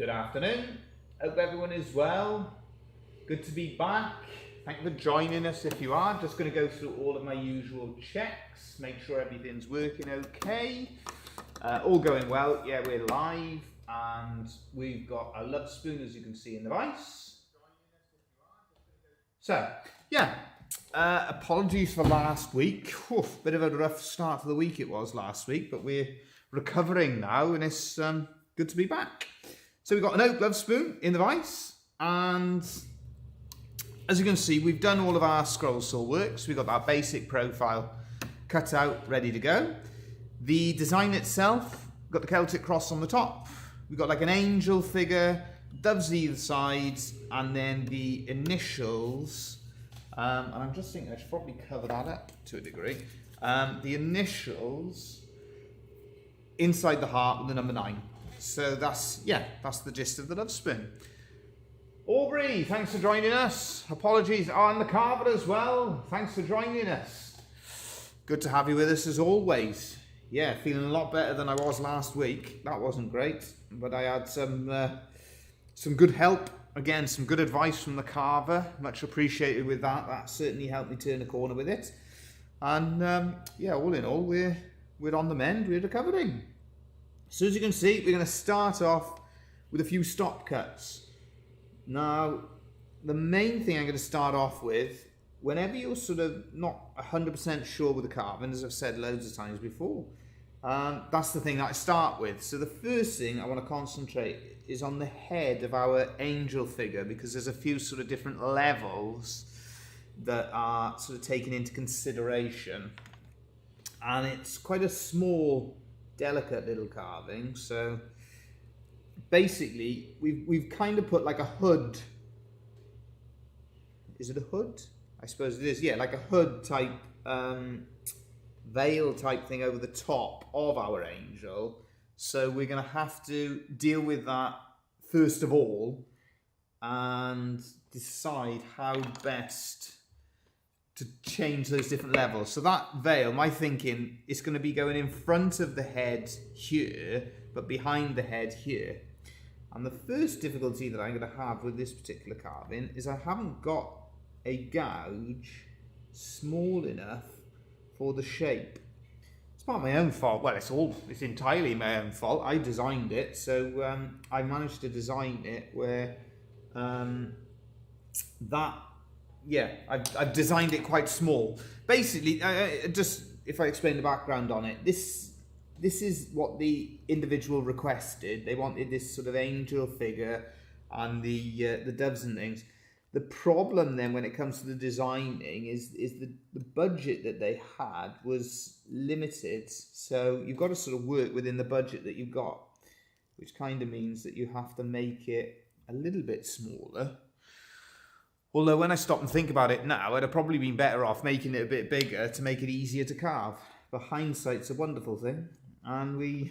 Good afternoon. Hope everyone is well. Good to be back. Thank you for joining us if you are. Just going to go through all of my usual checks, make sure everything's working okay. All going well. Yeah, we're live and we've got a Lovespoon, as you can see in the vise. So, yeah, apologies for last week. Bit of a rough start to the week it was last week, but we're recovering now and it's good to be back. So we've got an oak Lovespoon in the vise, and as you can see, we've done all of our scroll saw works. We've got our basic profile cut out, ready to go. The design itself, got the Celtic cross on the top. We've got like an angel figure, doves either sides, and then the initials. And I'm just thinking I should probably cover that up to a degree. The initials inside the heart with the number 9. So that's the gist of the Lovespoon. Aubrey, thanks for joining us. Apologies on the carver as well. Thanks for joining us. Good to have you with us as always. Yeah, feeling a lot better than I was last week. That wasn't great, but I had some good help. Again, some good advice from the carver. Much appreciated with that. That certainly helped me turn the corner with it. And yeah, all in all, we're on the mend. We're recovering. So as you can see, we're going to start off with a few stop cuts. Now, the main thing I'm going to start off with, whenever you're sort of not 100% sure with the carving, as I've said loads of times before, that's the thing that I start with. So the first thing I want to concentrate is on the head of our angel figure, because there's a few sort of different levels that are sort of taken into consideration. And it's quite a small, delicate little carving. So basically we've kind of put like a hood. Is it a hood? I suppose it is. Yeah, like a hood type veil type thing over the top of our angel. So we're going to have to deal with that first of all and decide how best to change those different levels. So that veil, my thinking, is going to be going in front of the head here, but behind the head here. And the first difficulty that I'm going to have with this particular carving is I haven't got a gouge small enough for the shape. It's not my own fault. Well, it's entirely my own fault. I designed it, so I managed to design it where I've designed it quite small. Basically, just if I explain the background on it, this is what the individual requested. They wanted this sort of angel figure and the doves and things. The problem then when it comes to the designing is the budget that they had was limited. So you've got to sort of work within the budget that you've got, which kind of means that you have to make it a little bit smaller. Although when I stop and think about it now, I'd have probably been better off making it a bit bigger to make it easier to carve. But hindsight's a wonderful thing. And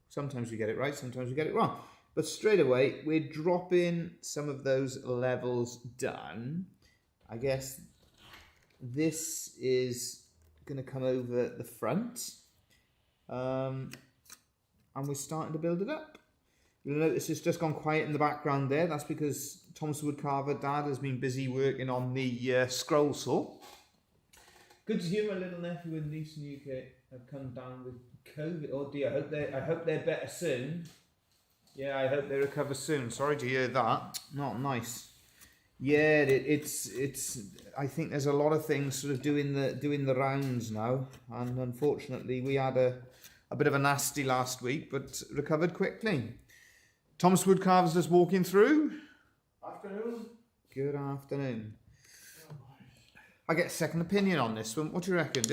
sometimes we get it right, sometimes we get it wrong. But straight away, we're dropping some of those levels down. I guess this is going to come over the front. And we're starting to build it up. You'll notice it's just gone quiet in the background there. That's because Thomas Woodcarver, Dad, has been busy working on the scroll saw. Good to hear my little nephew and niece in the UK have come down with COVID. Oh dear, I hope they're better soon. Yeah, I hope they recover soon. Sorry to hear that. Not nice. Yeah, it's. I think there's a lot of things sort of doing the rounds now, and unfortunately we had a bit of a nasty last week, but recovered quickly. Thomas Woodcarver's just walking through. Afternoon. Good afternoon. I get a second opinion on this one. What do you reckon?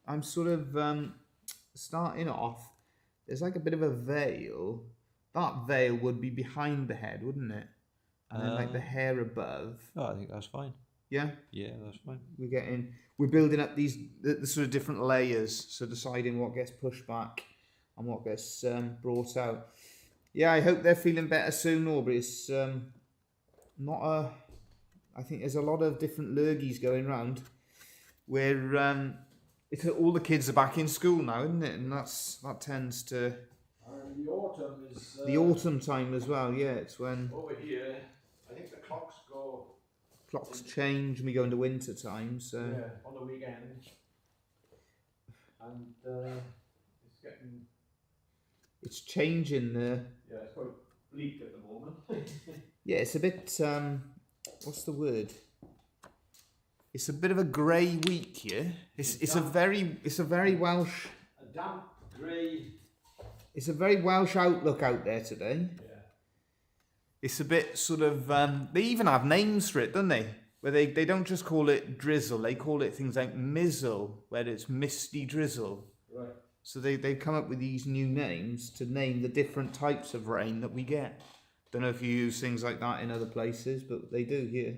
I'm sort of starting off. There's like a bit of a veil. That veil would be behind the head, wouldn't it? And then like the hair above. Oh, I think that's fine. Yeah? Yeah, that's fine. We're building up the sort of different layers, so deciding what gets pushed back and what gets brought out. Yeah, I hope they're feeling better soon, Aubrey. It's I think there's a lot of different lurgies going around where all the kids are back in school now, isn't it? And that tends to And the autumn is... the autumn time as well, yeah, it's when over here, I think the clocks go... clocks change and we go into winter time, so... Yeah, on the weekend. And it's getting... It's changing the... Yeah, it's quite bleak at the moment. Yeah, it's a bit, what's the word? It's a bit of a grey week here. It's a very Welsh... A damp, grey... It's a very Welsh outlook out there today. Yeah. It's a bit sort of, they even have names for it, don't they? Where they don't just call it drizzle, they call it things like mizzle, where it's misty drizzle. Right. So they come up with these new names to name the different types of rain that we get. Don't know if you use things like that in other places, but they do here.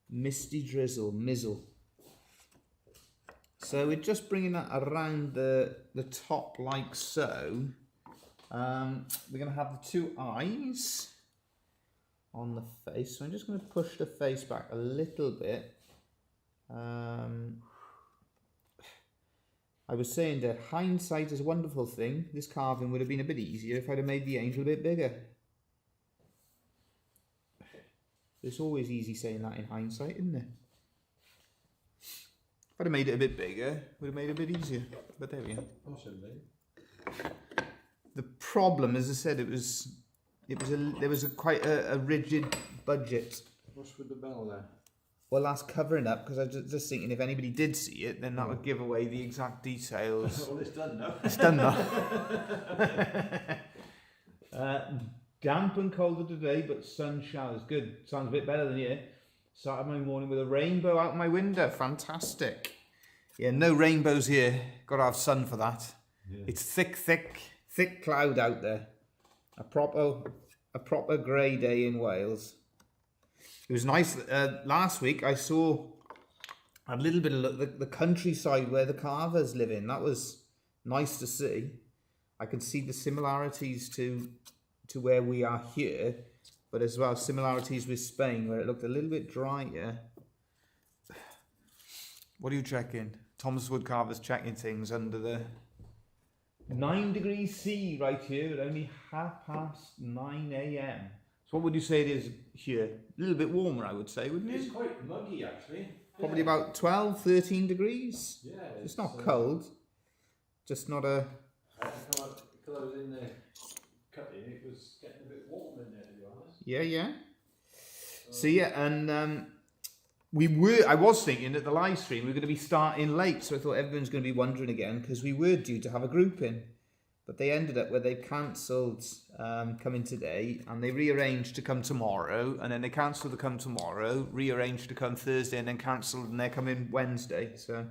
Misty drizzle, mizzle. So we're just bringing that around the top like so. We're going to have the two eyes on the face. So I'm just going to push the face back a little bit. I was saying that hindsight is a wonderful thing. This carving would have been a bit easier if I'd have made the angel a bit bigger. It's always easy saying that in hindsight, isn't it? If I'd have made it a bit bigger, it would have made it a bit easier. But there we go. Possibly. The problem, as I said, there was quite a rigid budget. What's with the bell there? Well, that's covering up because I was just thinking if anybody did see it, then that would give away the exact details. Well, it's done now. It's done now. Damp and colder today, but sun showers. Good. Sounds a bit better than here. Started my morning with a rainbow out my window. Fantastic. Yeah, no rainbows here. Got to have sun for that. Yeah. It's thick cloud out there. A proper grey day in Wales. It was nice. Last week I saw a little bit of the countryside where the carvers live in. That was nice to see. I can see the similarities to where we are here, but as well similarities with Spain where it looked a little bit drier. What are you checking? Thomas Woodcarver's checking things under the 9 degrees C right here at only 9:30 a.m. So what would you say it is here? A little bit warmer, I would say, wouldn't it? It's quite muggy actually. Probably about 12, 13 degrees. Yeah. It's not cold, just not a... Because I was in there cutting, it was getting a bit warm in there, to be honest. Yeah. So yeah, and I was thinking that the live stream we were going to be starting late, so I thought everyone's going to be wondering again because we were due to have a group in, but they ended up where they cancelled coming today, and they rearranged to come tomorrow, and then they cancelled to come tomorrow, rearranged to come Thursday, and then cancelled, and they're coming Wednesday. So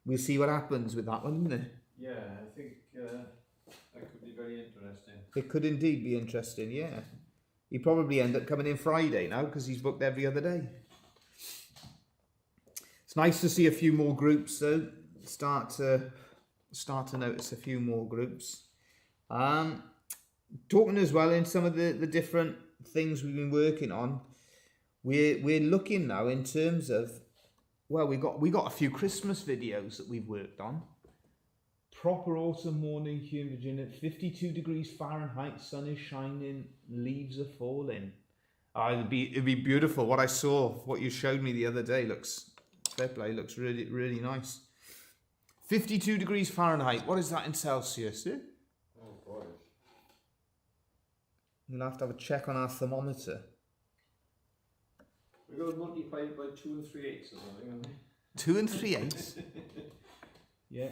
we'll see what happens with that one, isn't it? Yeah, I think that could be very interesting. It could indeed be interesting, yeah. He probably end up coming in Friday now because he's booked every other day. It's nice to see a few more groups though. Start to notice a few more groups. Talking as well in some of the different things we've been working on. We're looking now in terms of, well, we got a few Christmas videos that we've worked on. Proper autumn morning here in Virginia, 52 degrees Fahrenheit, sun is shining, leaves are falling. It'd be beautiful. What I saw, what you showed me the other day, looks fair play, looks really, really nice. 52 degrees Fahrenheit, what is that in Celsius? Eh? Oh, boy. We'll have to have a check on our thermometer. We're going to multiply it by 2 3/8 or something, aren't we? 2 3/8? Yeah.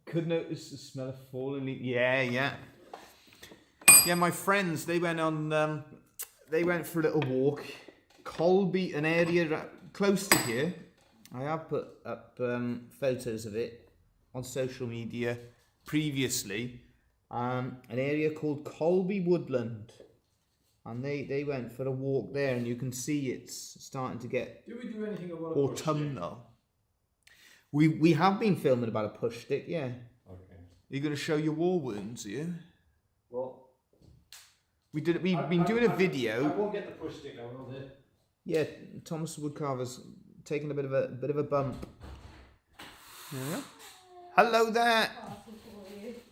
Could notice the smell of falling leaves. Yeah. Yeah, my friends, they went for a little walk. Colby, an area close to here. I have put up photos of it on social media previously. An area called Colby Woodland. And they went for a walk there, and you can see it's starting to get Did we do anything about autumnal. We have been filming about a push stick, yeah. Okay. You're going to show your war wounds, are you? Well, we've been doing a video. I won't get the push stick out, will it? Yeah, Thomas Woodcarver's taking a bit of a bump. Yeah. Hello there.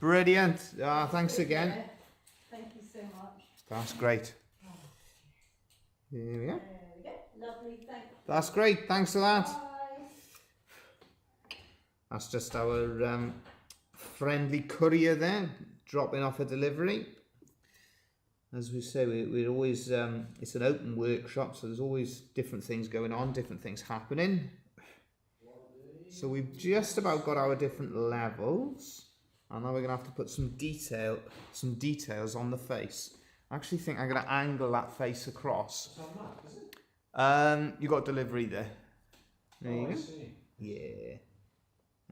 Brilliant. Thanks again. Yeah. Thank you so much. That's great. There we go. There we go. Lovely, thank you. That's great. Thanks for that. Bye. That's just our friendly courier there, dropping off a delivery. As we say, we're always, it's an open workshop, so there's always different things going on, different things happening. So we've just about got our different levels, and now we're going to have to put some details on the face. I actually think I'm going to angle that face across. It's on that, is it? You got delivery there. There you I go. see. Yeah.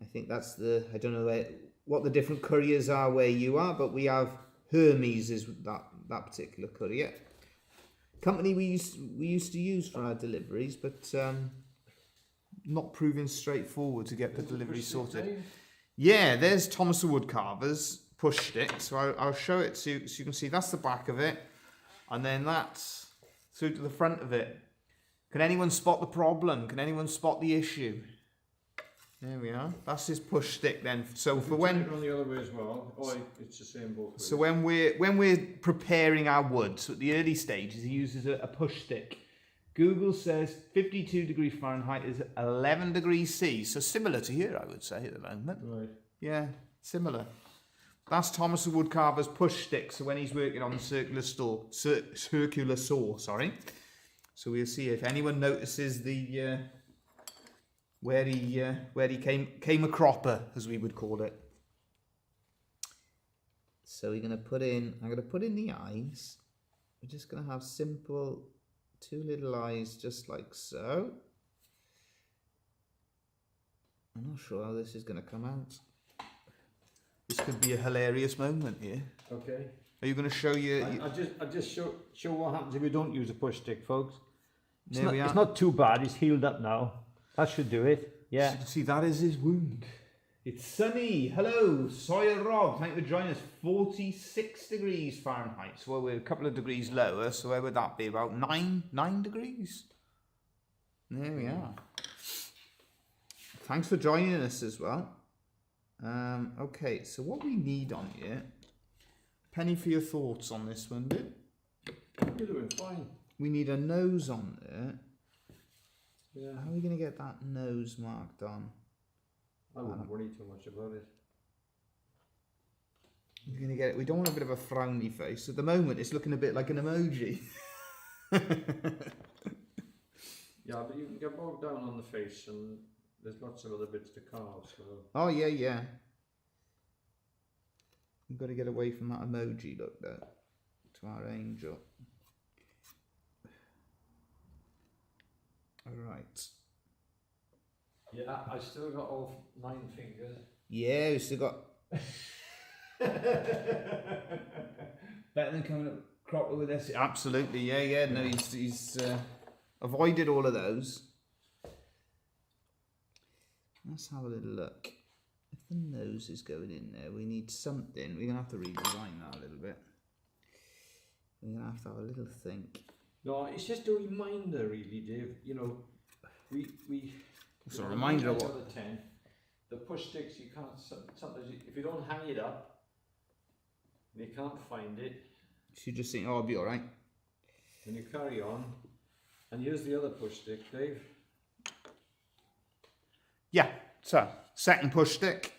I think that's I don't know what the different couriers are where you are, but we have Hermes is that particular courier. Company we used to use for our deliveries, but not proving straightforward to get the delivery sorted. Yeah, there's Thomas the Woodcarver's push stick. So I'll show it so you can see that's the back of it, and then that's through to the front of it. Can anyone spot the problem? Can anyone spot the issue? There we are. That's his push stick then. So for when Turn it on the other way as well. Oh, it's the same both ways. so when we're preparing our wood, so at the early stages, he uses a push stick. Google says 52 degrees Fahrenheit is 11 degrees C. So similar to here, I would say at the moment. Right. Yeah, similar. That's Thomas the Woodcarver's push stick. So when he's working on the circular saw, sorry. So we'll see if anyone notices the where he came a cropper, as we would call it. So I'm gonna put in the eyes. We're just gonna have simple 2 little eyes, just like so. I'm not sure how this is gonna come out. This could be a hilarious moment here. Okay. Are you gonna show you? I just show what happens if you don't use a push stick, folks. There we are. It's not too bad. It's healed up now. That should do it. Yeah. So you can see that is his wound. It's sunny. Hello, Sawyer Rob. Thank you for joining us. 46 degrees Fahrenheit. So we're a couple of degrees lower. So where would that be? About 9 degrees. There we are. Thanks for joining us as well. Okay, so what we need on here. Penny for your thoughts on this one, dude. You're doing fine. We need a nose on there. Yeah. How are we going to get that nose marked on? I wouldn't worry too much about it. We're going to get it. We don't want a bit of a frowny face. At the moment, it's looking a bit like an emoji. Yeah, but you can get bogged down on the face, and there's lots of other bits to carve. So. Oh, yeah. We've got to get away from that emoji look there. To our angel. Alright. Yeah, I still got all 9 fingers. Yeah, we still got... Better than coming up cropper with this. Absolutely, yeah. No, he's avoided all of those. Let's have a little look. If the nose is going in there, we need something. We're going to have to redesign that a little bit. We're going to have a little think. No, it's just a reminder, really, Dave. You know, we. It's a reminder of what? The 10. The push sticks, you can't. Sometimes, if you don't hang it up, you can't find it. So you just think, oh, I'll be all right. Then you carry on, and here's the other push stick, Dave. Yeah. So second push stick.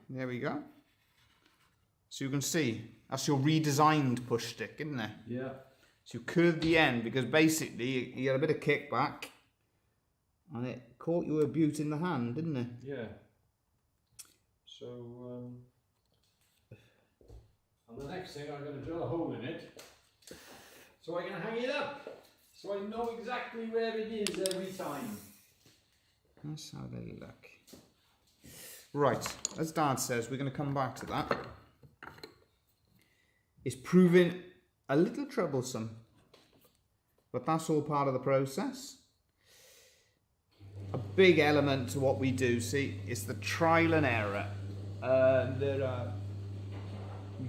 There we go. So you can see that's your redesigned push stick, isn't it? Yeah. So you curve the end because basically you had a bit of kickback and it caught you a beaut in the hand, didn't it? Yeah. So, and the next thing I'm going to drill a hole in it so I can hang it up. So I know exactly where it is every time. Let's have a look. Right, as Dad says, we're going to come back to that. It's proving a little troublesome, but that's all part of the process. A big element to what we do, see, is the trial and error. There are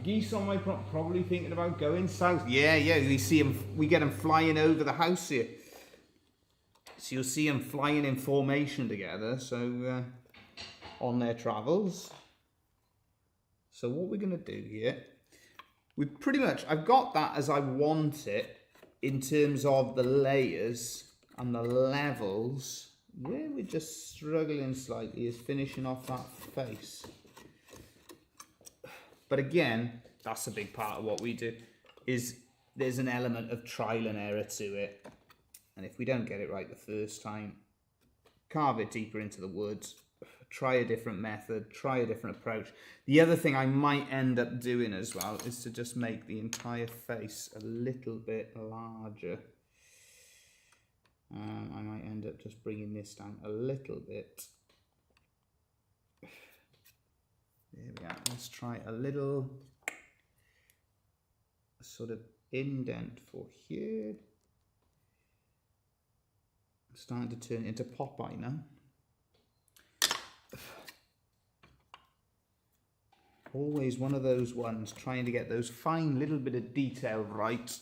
geese on my probably thinking about going south. Yeah, we see them. We get them flying over the house here. So you'll see them flying in formation together. So on their travels. So what we're going to do here, I've got that as I want it in terms of the layers and the levels. Where we're just struggling slightly is finishing off that face. But again, that's a big part of what we do, is there's an element of trial and error to it. And if we don't get it right the first time, carve it deeper into the woods, try a different method, try a different approach. The other thing I might end up doing as well is to just make the entire face a little bit larger. I might end up just bringing this down a little bit. There we are. Let's try a little sort of indent for here. I'm starting to turn it into Popeye now. Always one of those ones, trying to get those fine little bit of detail right.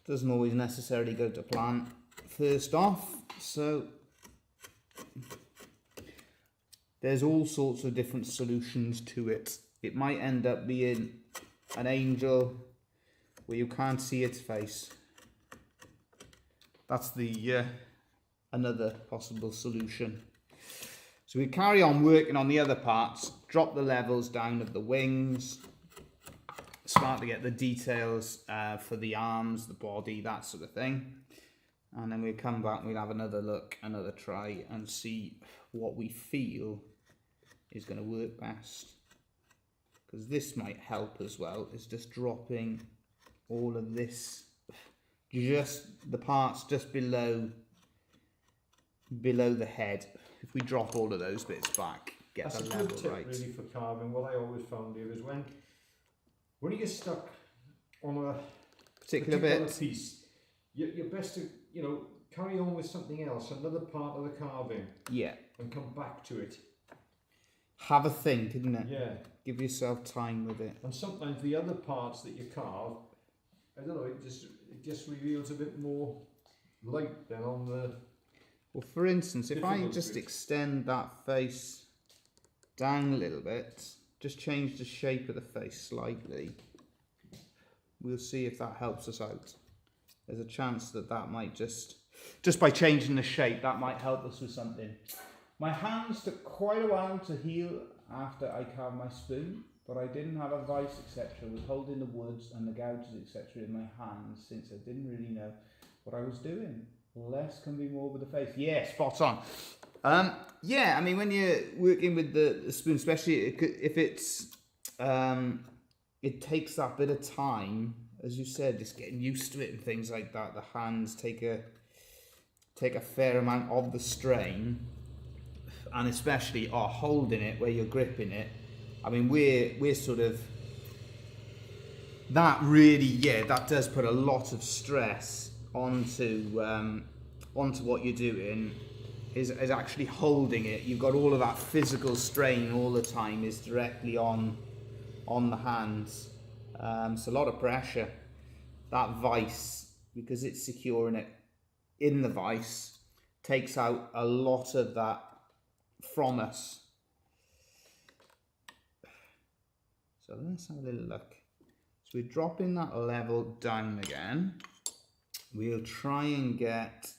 Doesn't always necessarily go to plan first off, so there's all sorts of different solutions to it. It might end up being an angel where you can't see its face. That's the another possible solution. So we carry on working on the other parts, drop the levels down of the wings, start to get the details for the arms, the body, that sort of thing. And then we'll come back and we'll have another look, another try, and see what we feel is going to work best. Because this might help as well, is just dropping all of this, just the parts just below the head. If we drop all of those bits back, get That's the a level good tip, right. really, for carving. What I always found here is when you get stuck on a Particular bit. piece, you're best to, you know, carry on with something else, another part of the carving, Yeah. and come back to it. Have a think, isn't it? Yeah. Give yourself time with it. And sometimes the other parts that you carve, I don't know, it just reveals a bit more light than on the. Well, for instance, if I Difficult just bit. extend that face down a little bit, just change the shape of the face slightly, we'll see if that helps us out. There's a chance that might just by changing the shape, that might help us with something. My hands took quite a while to heal after I carved my spoon, but I didn't have a vice, etc. I was holding the woods and the gouges, etc. in my hands since I didn't really know what I was doing. Less can be more with the face. Yeah, spot on. Yeah, I mean, when you're working with the spoon, especially if it's, it takes that bit of time, as you said, just getting used to it and things like that. The hands take a fair amount of the strain, and especially holding it where you're gripping it. I mean, we're sort of, that really, yeah, that does put a lot of stress onto what you're doing, is actually holding it. You've got all of that physical strain all the time is directly on the hands. It's a lot of pressure. That vice, because it's securing it in the vice, takes out a lot of that from us. So let's have a little look. So we're dropping that level down again. We'll try and get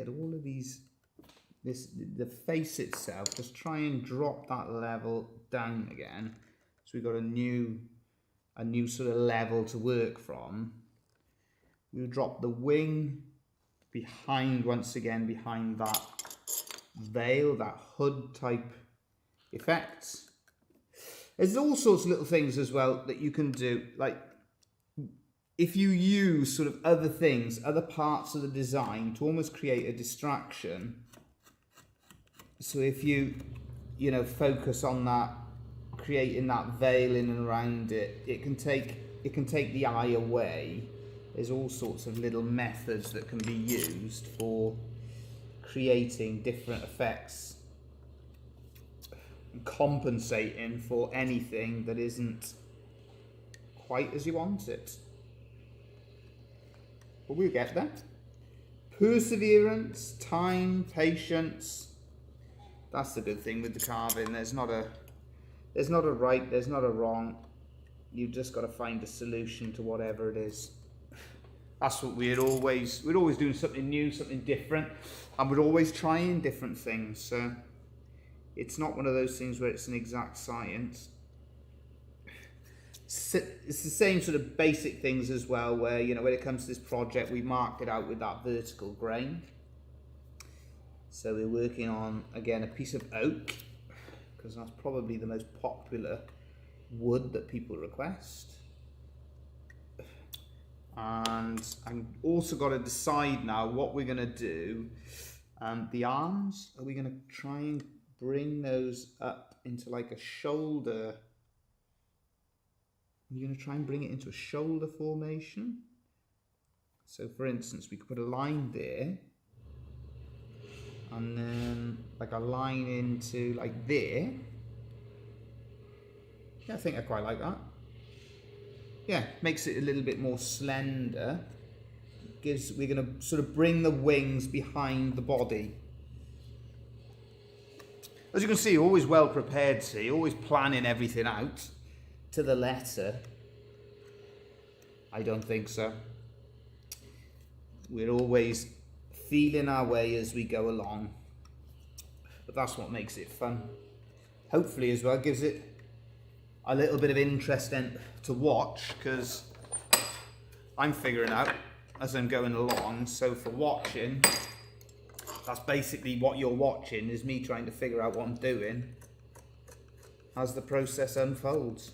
all of these, the face itself, just try and drop that level down again. So we've got a new sort of level to work from. We'll drop the wing once again behind that veil, that hood type effect. There's all sorts of little things as well that you can do, like if you use sort of other things, other parts of the design to almost create a distraction. So if you focus on that, creating that veil in and around it, it can take the eye away. There's all sorts of little methods that can be used for creating different effects, compensating for anything that isn't quite as you want it. But we'll get there. Perseverance, time, patience, That's the good thing with the carving. There's not a right, there's not a wrong. You've just got to find a solution to whatever it is. That's what we're always doing something new, something different, and we're always trying different things. So it's not one of those things where it's an exact science. It's the same sort of basic things as well, where, you know, when it comes to this project, we marked it out with that vertical grain. So we're working on, again, a piece of oak, because that's probably the most popular wood that people request. And I've also got to decide now what we're going to do. The arms, are we going to try and bring those up into like a shoulder? You're going to try and bring it into a shoulder formation. So for instance, we could put a line there, and then like a line into like there. Yeah, I think I quite like that. Yeah, makes it a little bit more slender. We're going to sort of bring the wings behind the body. As you can see, always well prepared, see, always planning everything out to the letter. I don't think so. We're always feeling our way as we go along, but that's what makes it fun. Hopefully as well gives it a little bit of interest then to watch, because I'm figuring out as I'm going along. So for watching, that's basically what you're watching, is me trying to figure out what I'm doing as the process unfolds.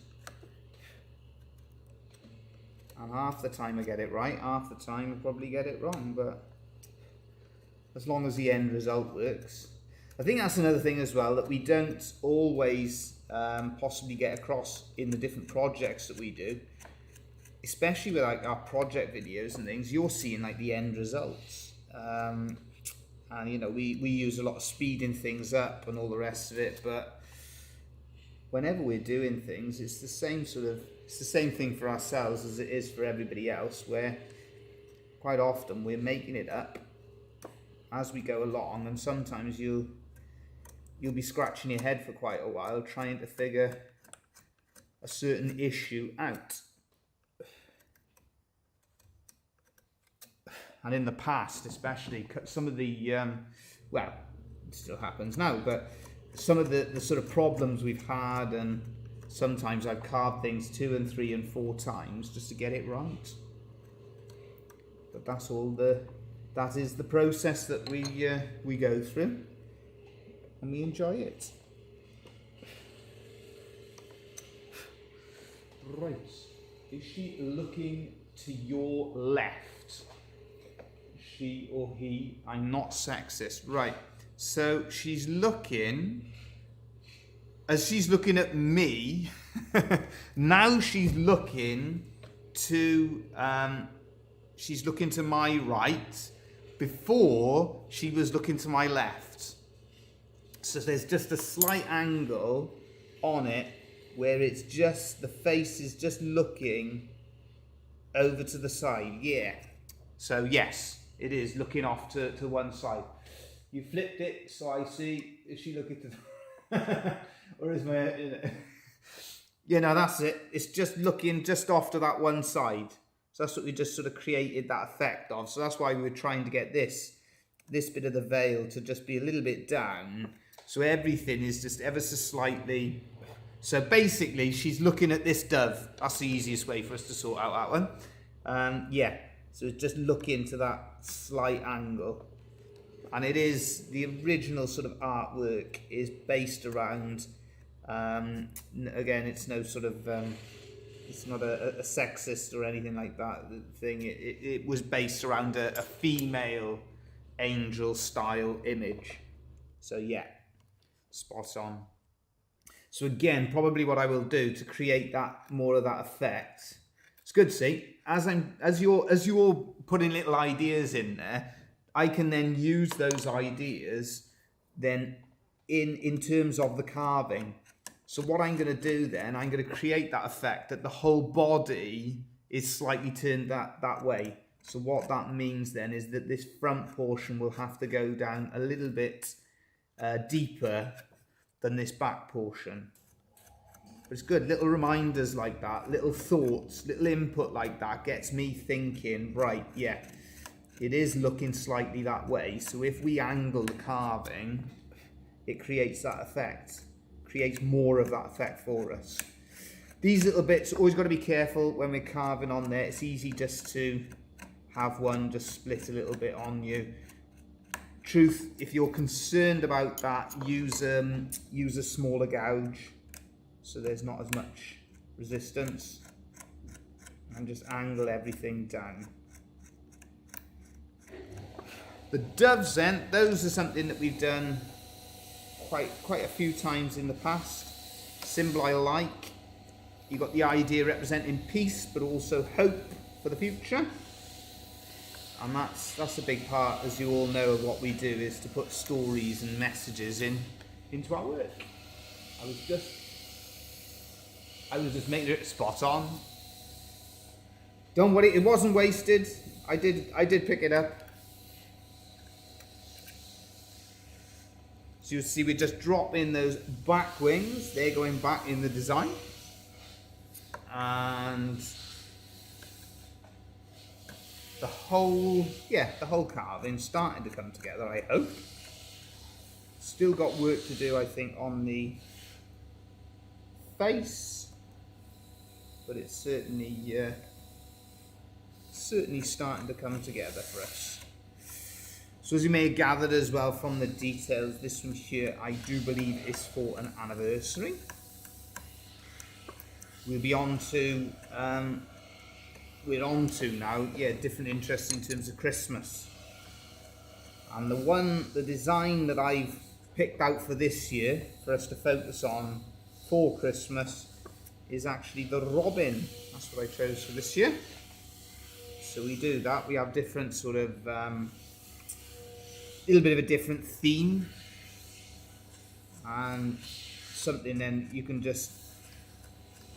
And half the time I get it right, half the time I probably get it wrong, but as long as the end result works. I think that's another thing as well that we don't always possibly get across in the different projects that we do, especially with like our project videos and things. You're seeing like the end results, and you know, we use a lot of speeding things up and all the rest of it, but whenever we're doing things, it's the same thing for ourselves as it is for everybody else, where quite often we're making it up as we go along, and sometimes you'll be scratching your head for quite a while trying to figure a certain issue out. And in the past, especially, some of the, well, it still happens now, but some of the sort of problems we've had, and sometimes I've carved things 2 and 3 and 4 times just to get it right. But that is the process that we go through, and we enjoy it. Right, is she looking to your left? She or he? I'm not sexist. Right, so she's looking, as she's looking at me, now she's looking to my right. Before, she was looking to my left. So there's just a slight angle on it where it's just, the face is just looking over to the side. Yeah. So yes, it is looking off to one side. You flipped it, so I see, is she looking to or is my, you know, that's it. It's just looking just off to that one side. So that's what we just sort of created that effect of. So that's why we were trying to get this bit of the veil to just be a little bit down. So everything is just ever so slightly. So basically, she's looking at this dove. That's the easiest way for us to sort out that one. Yeah, so it's just looking to that slight angle. And it is, the original sort of artwork is based around, again, it's no sort of, it's not a sexist or anything like that thing. It was based around a female angel style image. So yeah, spot on. So again, probably what I will do to create that more of that effect. It's good, see, as you're putting little ideas in there, I can then use those ideas then in terms of the carving. So what I'm going to do then, I'm going to create that effect that the whole body is slightly turned that way. So what that means then is that this front portion will have to go down a little bit deeper than this back portion. But it's good, little reminders like that, little thoughts, little input like that gets me thinking, right, yeah, it is looking slightly that way. So if we angle the carving, it creates that effect, creates more of that effect for us. These little bits, always got to be careful when we're carving on there. It's easy just to have one just split a little bit on you. Truth, if you're concerned about that, use a smaller gouge so there's not as much resistance, and just angle everything down. The doves then, those are something that we've done quite a few times in the past. Symbol I like. You've got the idea representing peace but also hope for the future. And that's a big part, as you all know, of what we do, is to put stories and messages into our work. I was just making it spot on. Don't worry, it wasn't wasted. I did pick it up. So you'll see we just drop in those back wings. They're going back in the design. And the whole carving starting to come together, I hope. Still got work to do, I think, on the face, but it's certainly starting to come together for us. So as you may have gathered as well from the details, this one here I do believe is for an anniversary. We'll be on to we're on to now, different interests in terms of Christmas. And the design that I've picked out for this year for us to focus on for Christmas is actually the robin. That's what I chose for this year. So we do that. We have different sort of little bit of a different theme, and something then you can just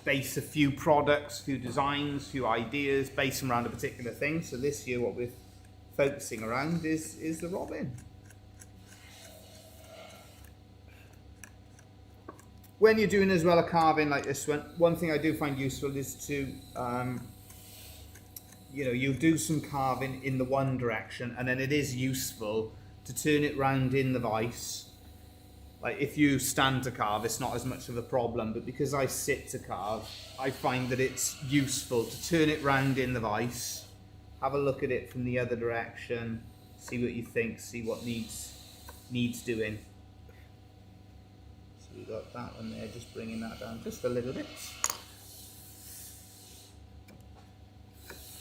base a few products, few designs, few ideas, base them around a particular thing. So this year what we're focusing around is the robin. When you're doing as well a carving like this one thing I do find useful is to you'll do some carving in the one direction, and then it is useful to turn it round in the vise. Like if you stand to carve, it's not as much of a problem, but because I sit to carve, I find that it's useful to turn it round in the vise, have a look at it from the other direction, see what you think, see what needs doing. So we got that one there, just bringing that down just a little bit.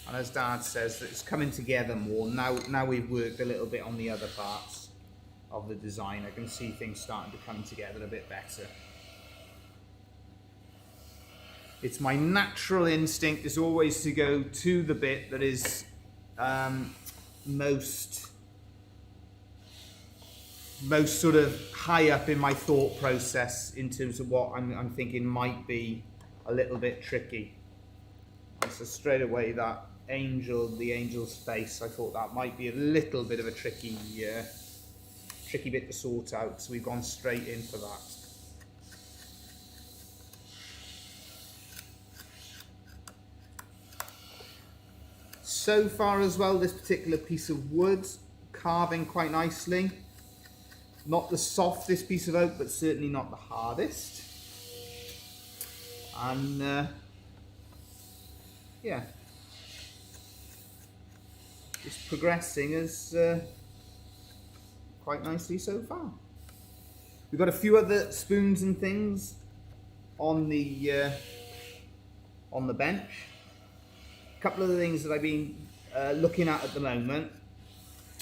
And as Dad says, that it's coming together more. Now we've worked a little bit on the other parts of the design, I can see things starting to come together a bit better. It's my natural instinct is always to go to the bit that is most sort of high up in my thought process in terms of what I'm thinking might be a little bit tricky. So straight away that the angel's face, I thought that might be a little bit of a tricky bit to sort out, so we've gone straight in for that. So far as well, this particular piece of wood carving quite nicely. Not the softest piece of oak, but certainly not the hardest. And it's progressing as quite nicely so far. We've got a few other spoons and things on the bench. A couple of the things that I've been looking at the moment.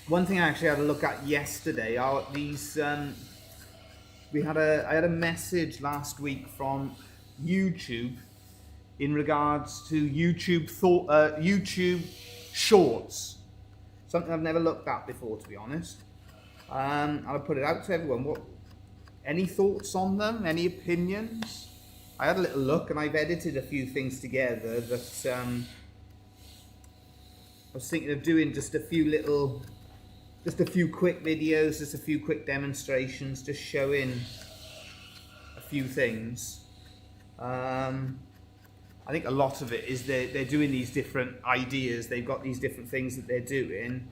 One thing I actually had a look at yesterday are these. I had a message last week from YouTube in regards to YouTube Shorts. Something I've never looked at before, to be honest. And I put it out to everyone. Any thoughts on them? Any opinions? I had a little look, and I've edited a few things together that I was thinking of doing just a few little just a few quick videos, just a few quick demonstrations, just showing a few things. I think a lot of it is they're doing these different ideas. They've got these different things that they're doing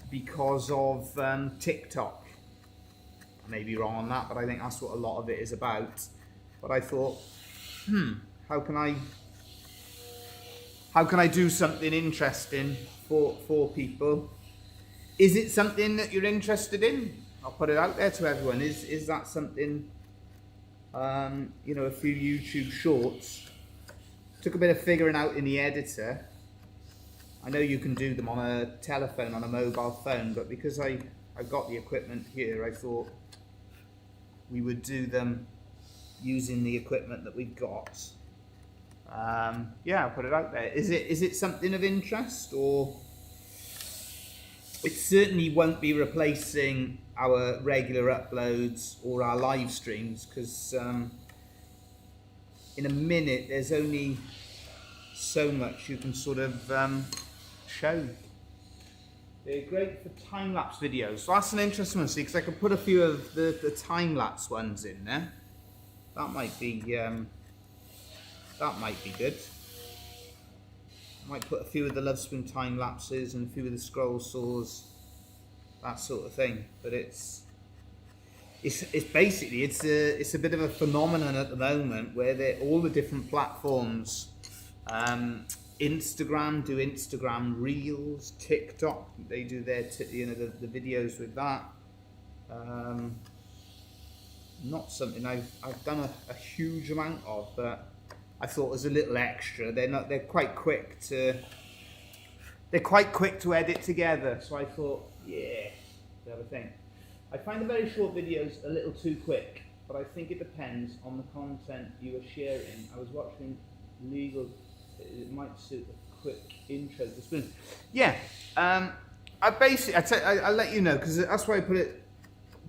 because of TikTok. I may be wrong on that, but I think that's what a lot of it is about. But I thought, how can I do something interesting for people? Is it something that you're interested in? I'll put it out there to everyone. Is that something? You know, a few YouTube shorts. Took a bit of figuring out in the editor. I know you can do them on a telephone, on a mobile phone, but because I've got the equipment here, I thought we would do them using the equipment that we've got. Yeah, I'll put it out there. Is it something of interest, or it certainly won't be replacing our regular uploads or our live streams, because in a minute there's only so much you can sort of show. They're great for time-lapse videos, so that's an interesting one, because I could put a few of the time-lapse ones in there. That might be good. I might put a few of the Lovespoon time lapses and a few of the scroll saws, that sort of thing. But it's basically it's a bit of a phenomenon at the moment where they're all the different platforms. Instagram do Instagram Reels, TikTok they do their the videos with that. Not something I've done a huge amount of, but I thought as a little extra. They're quite quick to edit together. So I thought, yeah, the other thing. I find the very short videos a little too quick, but I think it depends on the content you are sharing. I was watching legal. It might suit a quick intro to Spoon. Yeah, I'll let you know, because that's why I put it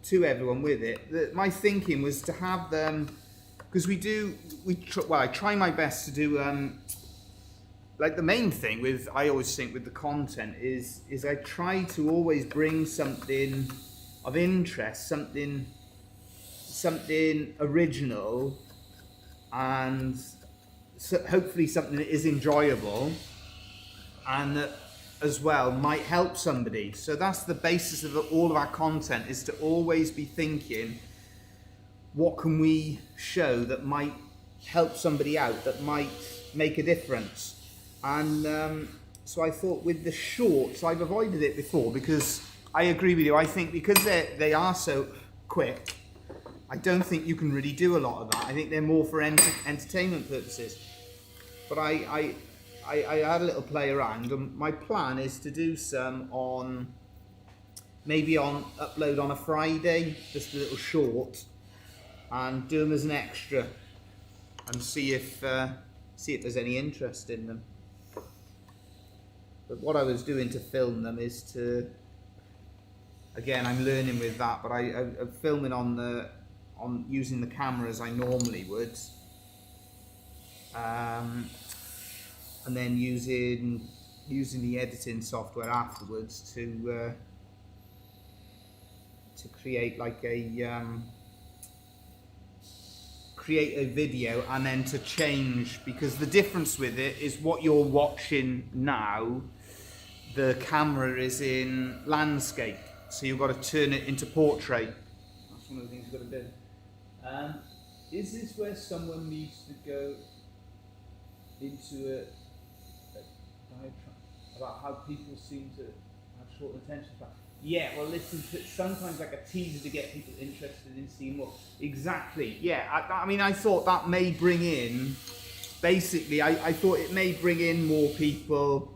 to everyone with it. My thinking was to have them, because I try my best to do like the main thing with, I always think with the content is I try to always bring something of interest, something original, and so hopefully something that is enjoyable and that as well might help somebody. So that's the basis of all of our content, is to always be thinking, what can we show that might help somebody out, that might make a difference? And so I thought with the shorts, I've avoided it before, because I agree with you. I think because they are so quick, I don't think you can really do a lot of that. I think they're more for entertainment purposes. But I had a little play around, and my plan is to do some upload on a Friday, just a little short, and do them as an extra, and see if there's any interest in them. But what I was doing to film them is to, again, I'm learning with that, but I'm filming on using the camera as I normally would, and then using the editing software afterwards to create like create a video, and then to change, because the difference with it is what you're watching now, the camera is in landscape, so you've got to turn it into portrait. That's one of the things you've got to do. Is this where someone needs to go into a diatribe about how people seem to have short attention span? Yeah, well, listen, sometimes like a teaser to get people interested in seeing more. Exactly, yeah. I mean, I thought that may bring in, basically, I thought it may bring in more people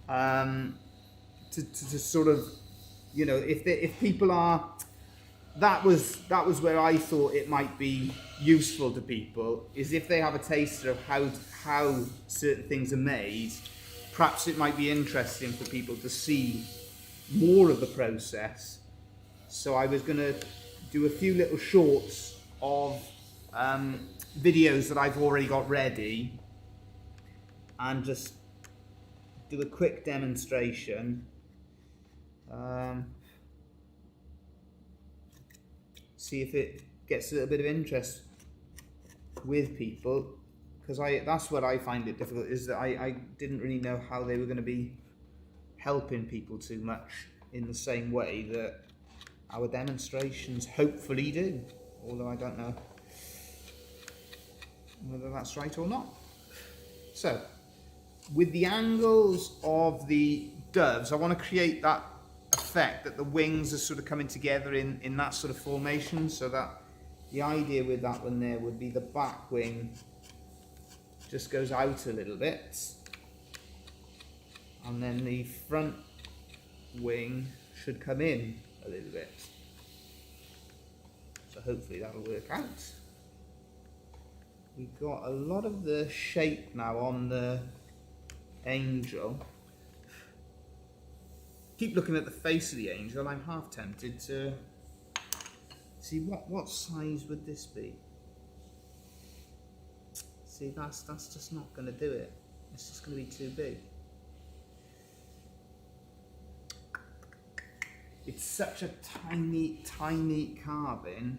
to sort of, you know, if people are, that was where I thought it might be useful to people, is if they have a taster of how certain things are made, perhaps it might be interesting for people to see more of the process. So I was going to do a few little shorts of videos that I've already got ready, and just do a quick demonstration. see if it gets a little bit of interest with people, because that's what I find it difficult, is that I didn't really know how they were going to be helping people too much in the same way that our demonstrations hopefully do, although I don't know whether that's right or not. So with the angles of the doves, I want to create that effect that the wings are sort of coming together in that sort of formation, so that the idea with that one there would be the back wing just goes out a little bit, and then the front wing should come in a little bit. So hopefully that'll work out. We've got a lot of the shape now on the angel. Keep looking at the face of the angel. I'm half tempted to see what size would this be. See, that's just not going to do it. It's just going to be too big. It's such a tiny carving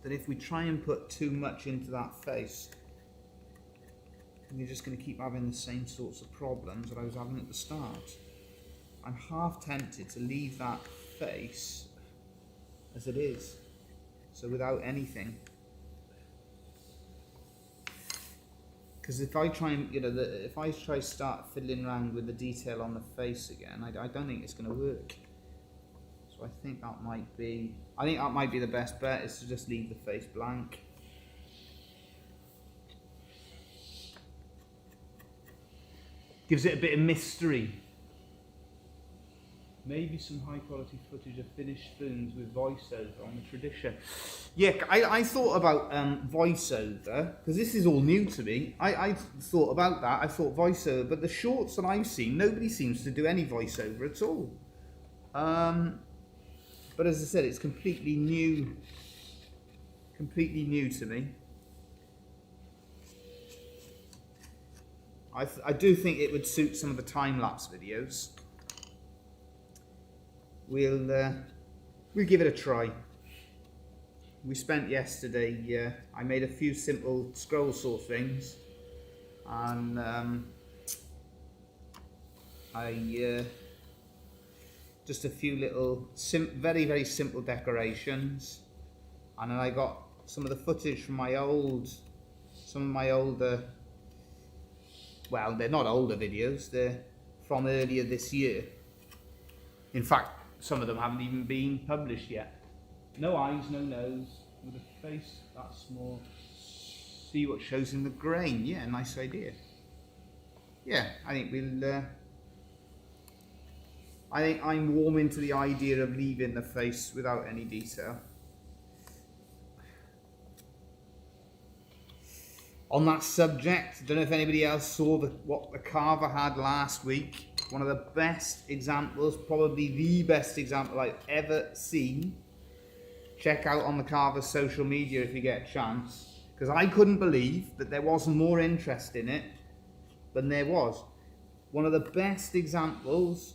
that if we try and put too much into that face, we're just going to keep having the same sorts of problems that I was having at the start. I'm half tempted to leave that face as it is, so without anything. Because if I try and, if I try start fiddling around with the detail on the face again, I don't think it's going to work. So I think that might be the best bet, is to just leave the face blank. Gives it a bit of mystery. Maybe some high quality footage of finished spoons with voiceover on the tradition. Yeah, I thought about voiceover, because this is all new to me. I thought about that, I thought voiceover, but the shorts that I've seen, nobody seems to do any voiceover at all. But as I said, it's completely new to me. I do think it would suit some of the time-lapse videos. We'll give it a try. We spent yesterday, I made a few simple scroll saw things, and just a few little very simple decorations, and then I got some of the footage from some of my older, well, they're not older videos, they're from earlier this year. In fact, some of them haven't even been published yet. No eyes, no nose, with a face that small. See what shows in the grain. Yeah, nice idea. Yeah, I think I'm warming to the idea of leaving the face without any detail. On that subject, I don't know if anybody else saw what the carver had last week. One of the best examples, probably the best example I've ever seen. Check out on the carver's social media if you get a chance, because I couldn't believe that there wasn't more interest in it than there was. One of the best examples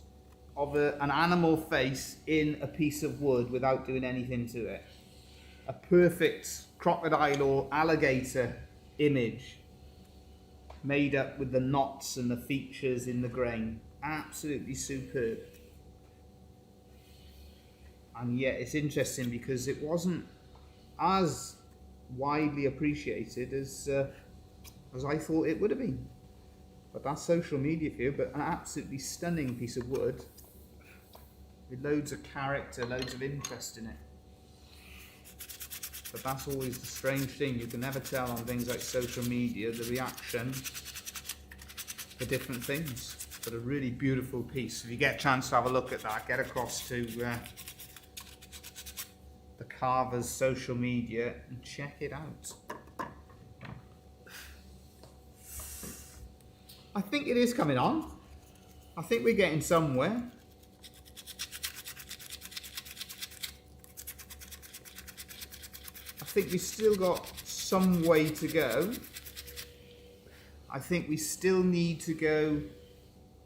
of an animal face in a piece of wood without doing anything to it. A perfect crocodile or alligator image made up with the knots and the features in the grain. Absolutely superb. And yet it's interesting because it wasn't as widely appreciated as I thought it would have been. But that's social media for you. But an absolutely stunning piece of wood with loads of character, loads of interest in it. But that's always the strange thing. You can never tell on things like social media the reaction for different things. But a really beautiful piece. If you get a chance to have a look at that, get across to the carver's social media and check it out. I think it is coming on. I think we're getting somewhere. I think we've still got some way to go. I think we still need to go.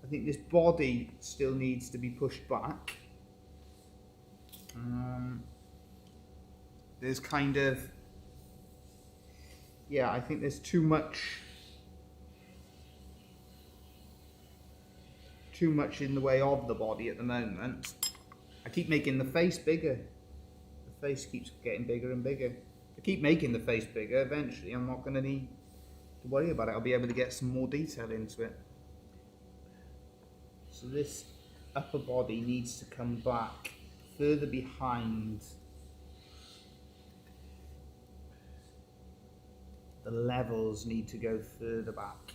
I think this body still needs to be pushed back. there's kind of, yeah, I think there's too much in the way of the body at the moment. I keep making the face bigger. The face keeps getting bigger and bigger. If I keep making the face bigger, eventually I'm not going to need to worry about it. I'll be able to get some more detail into it. So this upper body needs to come back further behind the levels, need to go further back.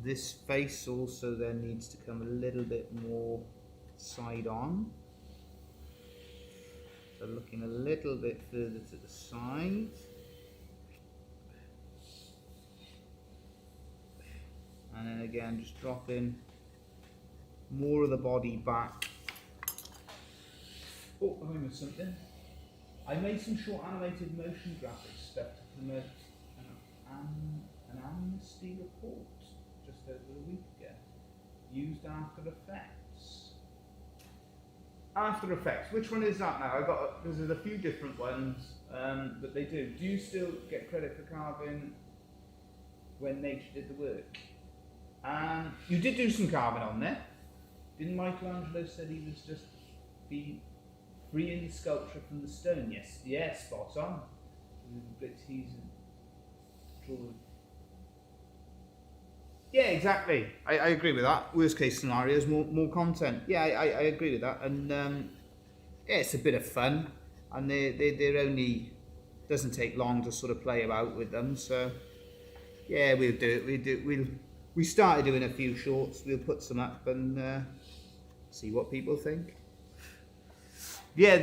This face also then needs to come a little bit more side on. So looking a little bit further to the side. And then again, just dropping more of the body back. Oh, I missed something. I made some short animated motion graphics stuff to promote an amnesty report just over a week ago. Used After Effects. After Effects, which one is that now? There's a few different ones that they do. Do you still get credit for carving when nature did the work? You did do some carving on there. Didn't Michelangelo said he was just freeing the sculpture from the stone? Yes, spot on. Bits he's drawing. Yeah, exactly. I agree with that. Worst case scenarios, more content. Yeah, I agree with that. And yeah, it's a bit of fun, and they're only, doesn't take long to sort of play about with them. So yeah, we'll do it. We started doing a few shorts. We'll put some up and see what people think. Yeah,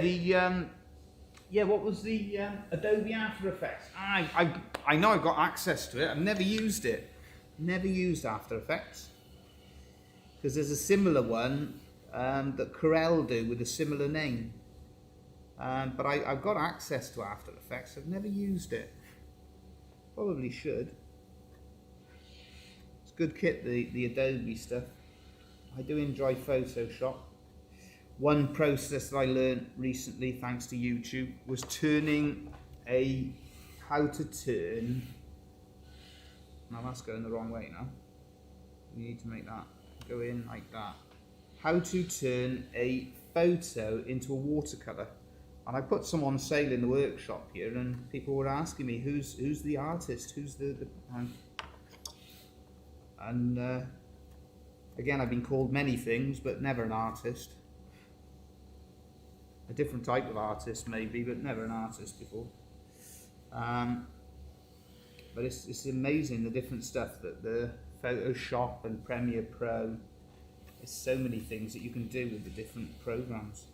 what was the Adobe After Effects? I know I've got access to it. I've never used it. Never used After Effects, because there's a similar one that Corel do with a similar name, but I've got access to After Effects. I've never used it. Probably should. It's good kit, the Adobe stuff. I do enjoy Photoshop. One process that I learned recently, thanks to YouTube, was turning how to turn. Now that's going the wrong way now. We need to make that go in like that. How to turn a photo into a watercolour. And I put some on sale in the workshop here, and people were asking me, who's the artist? Who's the again, I've been called many things, but never an artist. A different type of artist maybe, but never an artist before. But it's amazing the different stuff that the Photoshop and Premiere Pro, there's so many things that you can do with the different programs.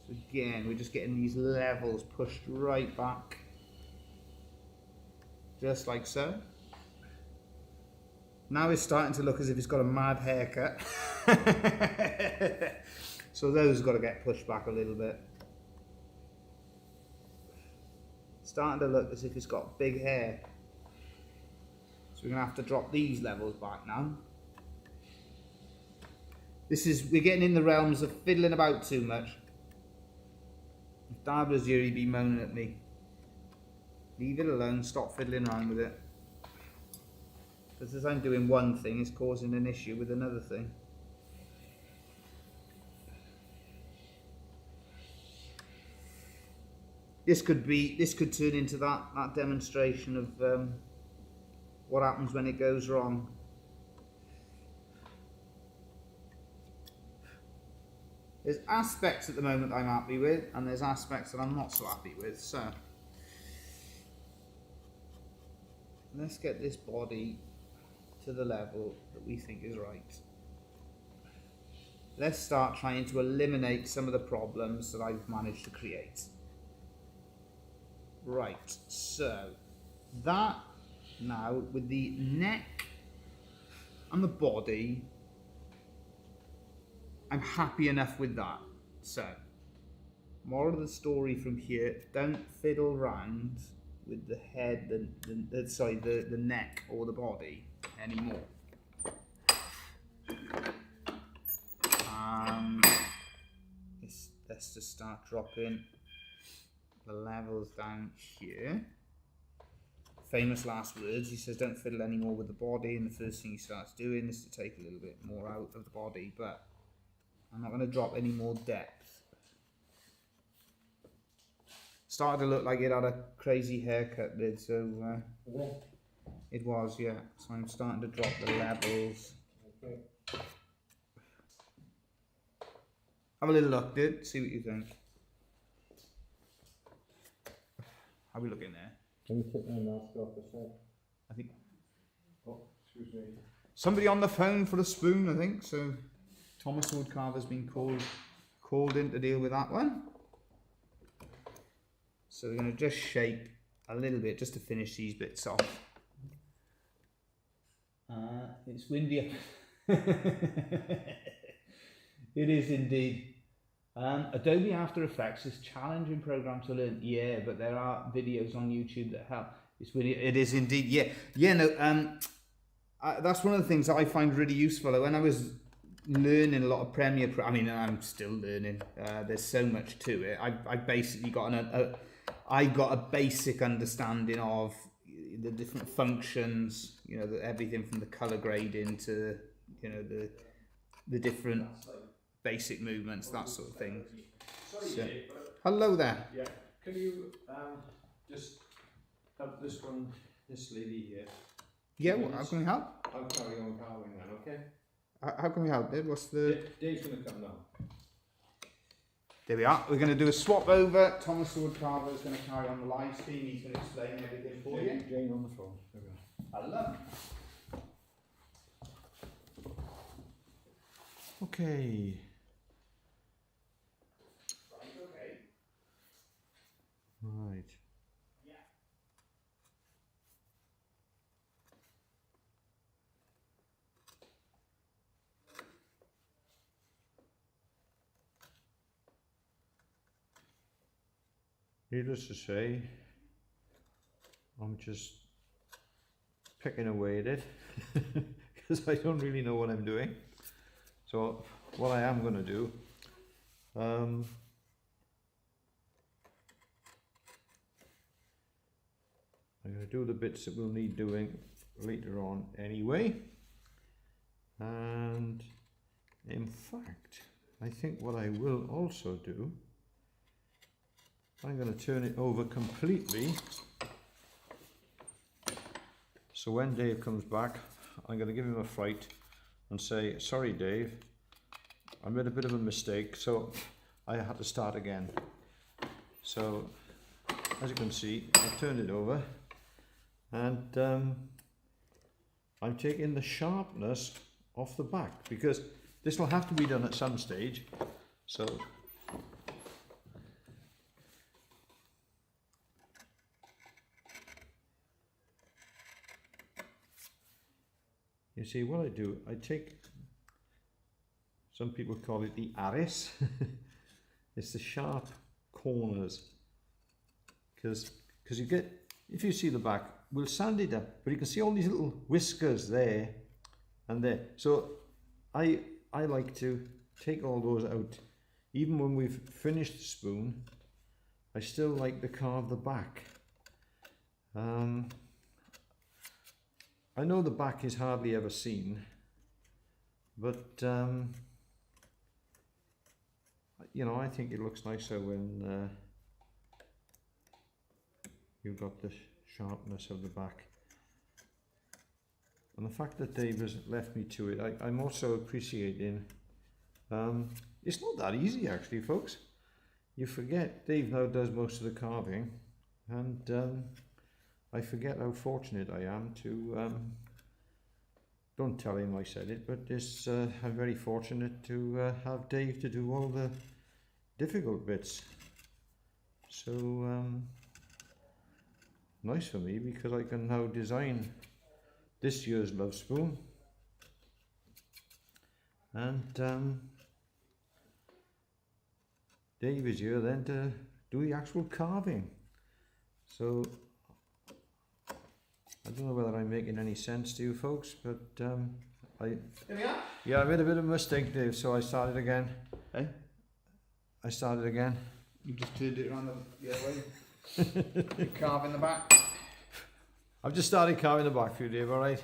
So again, we're just getting these levels pushed right back, just like so. Now it's starting to look as if it's got a mad haircut. So those have got to get pushed back a little bit. Starting to look as if it's got big hair. So we're going to have to drop these levels back now. We're getting in the realms of fiddling about too much. If Dad was here, he'd be moaning at me. Leave it alone, stop fiddling around with it. Because as I'm doing one thing, it's causing an issue with another thing. This could turn into that demonstration of what happens when it goes wrong. There's aspects at the moment I'm happy with, and there's aspects that I'm not so happy with. So let's get this body to the level that we think is right. Let's start trying to eliminate some of the problems that I've managed to create. Right, so that now with the neck and the body, I'm happy enough with that. So, moral of the story from here, don't fiddle round with the head, the neck or the body anymore. let's just start dropping the levels down here. Famous last words, he says don't fiddle anymore with the body, and the first thing he starts doing is to take a little bit more out of the body, but I'm not going to drop any more depth. Started to look like it had a crazy haircut did, so it was, yeah. So I'm starting to drop the levels. Okay. Have a little look, dude, see what you think. How are we looking there? Can you put my mask off a sec? I think Oh, excuse me. somebody on the phone for a spoon, I think, so Thomas Woodcarver's been called in to deal with that one. So we're going to just shape a little bit just to finish these bits off. It's windy. It is indeed. Adobe After Effects is a challenging program to learn. Yeah, but there are videos on YouTube that help. It's really, it is indeed. Yeah, yeah. No. That's one of the things that I find really useful. When I was learning a lot of Premiere Pro, I mean, I'm still learning. There's so much to it. I basically got I got a basic understanding of the different functions. You know, everything from the color grading to the different basic movements, that sort of thing. Sorry, So, Dave, but hello there. yeah, can you just help this lady here? Yeah, well, how can we help? I'll carry on carving then, okay? How can we help, Dave? What's the... Dave's going to come now. There we are. We're going to do a swap over. Thomas Woodcarver is going to carry on the live stream. He's going to explain everything for you. Jane on the phone. There we go. Hello. Okay. Okay. Right. Yeah. Needless to say, I'm just picking away at it because I don't really know what I'm doing. So what I am going to do, I'm going to do the bits that we'll need doing later on anyway. And in fact, I think what I will also do, I'm going to turn it over completely. So when Dave comes back, I'm going to give him a fright and say, sorry Dave, I made a bit of a mistake, so I had to start again. So as you can see, I've turned it over and I'm taking the sharpness off the back because this will have to be done at some stage. So you see what I do, I take, some people call it the aris, it's the sharp corners, because you get, if you see the back, we'll sand it up, but you can see all these little whiskers there and there. So I like to take all those out. Even when we've finished the spoon, I still like to carve the back. I know the back is hardly ever seen, but you know, I think it looks nicer when you've got the sharpness of the back. And the fact that Dave has left me to it, I'm also appreciating, it's not that easy actually, folks. You forget Dave now does most of the carving, and I forget how fortunate I am to, don't tell him I said it, but this, I'm very fortunate to have Dave to do all the difficult bits. So nice for me because I can now design this year's Lovespoon, and Dave is here then to do the actual carving. So I don't know whether I'm making any sense to you folks, but There we are. yeah, I made a bit of a mistake, Dave, so I started again. Hey? I started again. You just turned it around the other way. You carve in the back. I've just started carving the back for you, Dave, alright?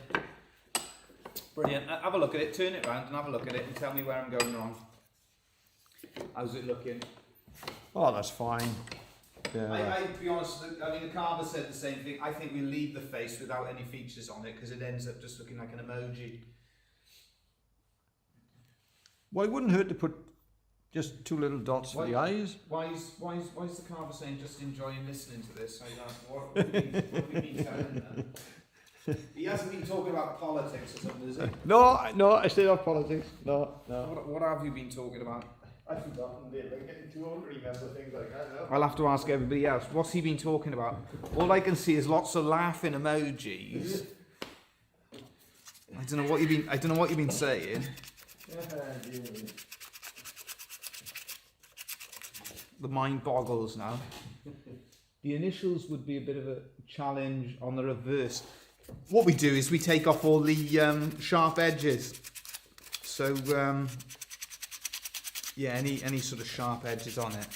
Brilliant. Have a look at it, turn it around and have a look at it and tell me where I'm going wrong. How's it looking? Oh, that's fine. Yeah. I to be honest, I mean the carver said the same thing. I think we'll leave the face without any features on it because it ends up just looking like an emoji. Well, it wouldn't hurt to put just 2 little dots for the eyes. Why is the carver saying just enjoying listening to this? What have we been telling them? He hasn't been talking about politics or something, has he? No, I stayed off politics. No. What have you been talking about? I've forgotten, Dave. I'm getting too old to remember things like that now. I'll have to ask everybody else. What's he been talking about? All I can see is lots of laughing emojis. I don't know what you've been saying. The mind boggles now. The initials would be a bit of a challenge on the reverse. What we do is we take off all the sharp edges. So yeah, any sort of sharp edges on it.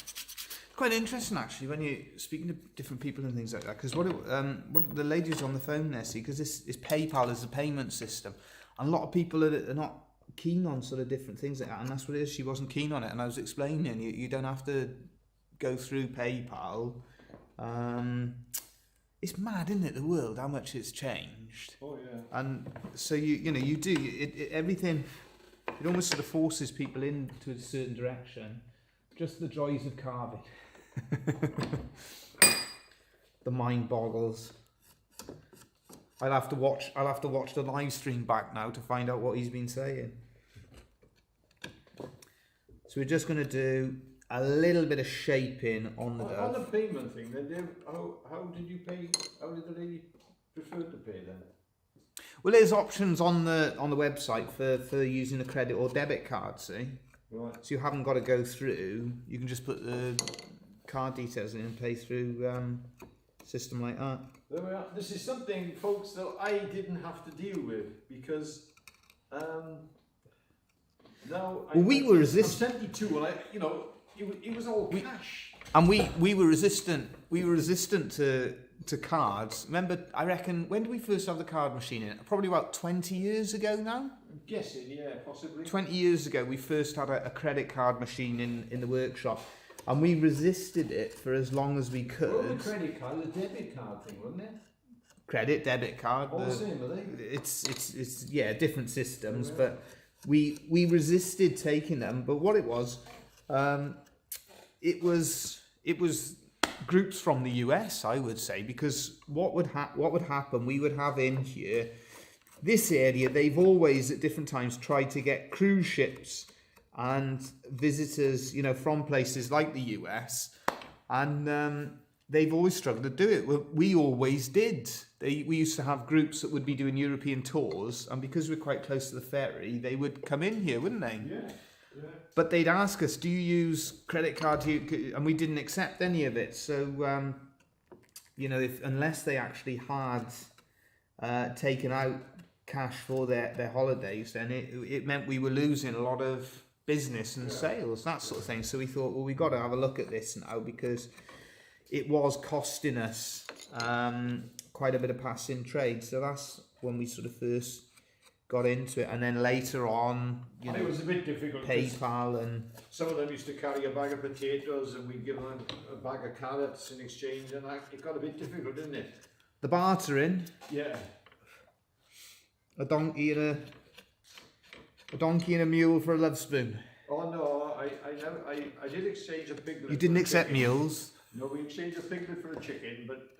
Quite interesting actually when you're speaking to different people and things like that. Because what the ladies on the phone there see, because this is PayPal as a payment system, and a lot of people are not keen on sort of different things like that, and that's what it is. She wasn't keen on it, and I was explaining you don't have to go through PayPal. It's mad, isn't it, the world, how much it's changed. Oh yeah. And so you do everything. It almost sort of forces people into a certain direction. Just the joys of carving. The mind boggles. I'll have to watch the live stream back now to find out what he's been saying. So we're just going to do a little bit of shaping on the On the dove. payment thing, then, Dave, how did you pay? How did the lady prefer to pay then? Well, there's options on the website for using a credit or debit card. See, Right. so you haven't got to go through. You can just put the card details in and pay through system like that. There we are. This is something, folks, that I didn't have to deal with because now We were resistant. I'm 72, and it was all cash. And we were resistant. We were resistant to cards. Remember, I reckon, when did we first have the card machine in? Probably about 20 years ago now. I'm guessing, yeah, possibly. 20 years ago, we first had a credit card machine in the workshop, and we resisted it for as long as we could. Well, the credit card, the debit card thing, wasn't it? Credit, debit card. All the same, are they? It's yeah, different systems, but we resisted taking them. But what it was groups from the US, I would say, because what would happen, we would have in here, this area, they've always at different times tried to get cruise ships and visitors, from places like the US, and they've always struggled to do it. We always did. We used to have groups that would be doing European tours, and because we're quite close to the ferry, they would come in here, wouldn't they? Yeah. But they'd ask us, do you use credit card? And we didn't accept any of it. So, unless they actually had taken out cash for their holidays, then it meant we were losing a lot of business and sales, that sort of thing. So we thought, well, we've got to have a look at this now, because it was costing us quite a bit of passing trade. So that's when we sort of first got into it, and then later on, It was a bit difficult. PayPal, and Some of them used to carry a bag of potatoes, and we'd give them a bag of carrots in exchange, and it got a bit difficult, didn't it? the bartering, Yeah. a donkey and a mule for a Lovespoon. Oh no, I did exchange a piglet. You didn't for a accept chicken. mules. No, we exchanged a piglet for a chicken, but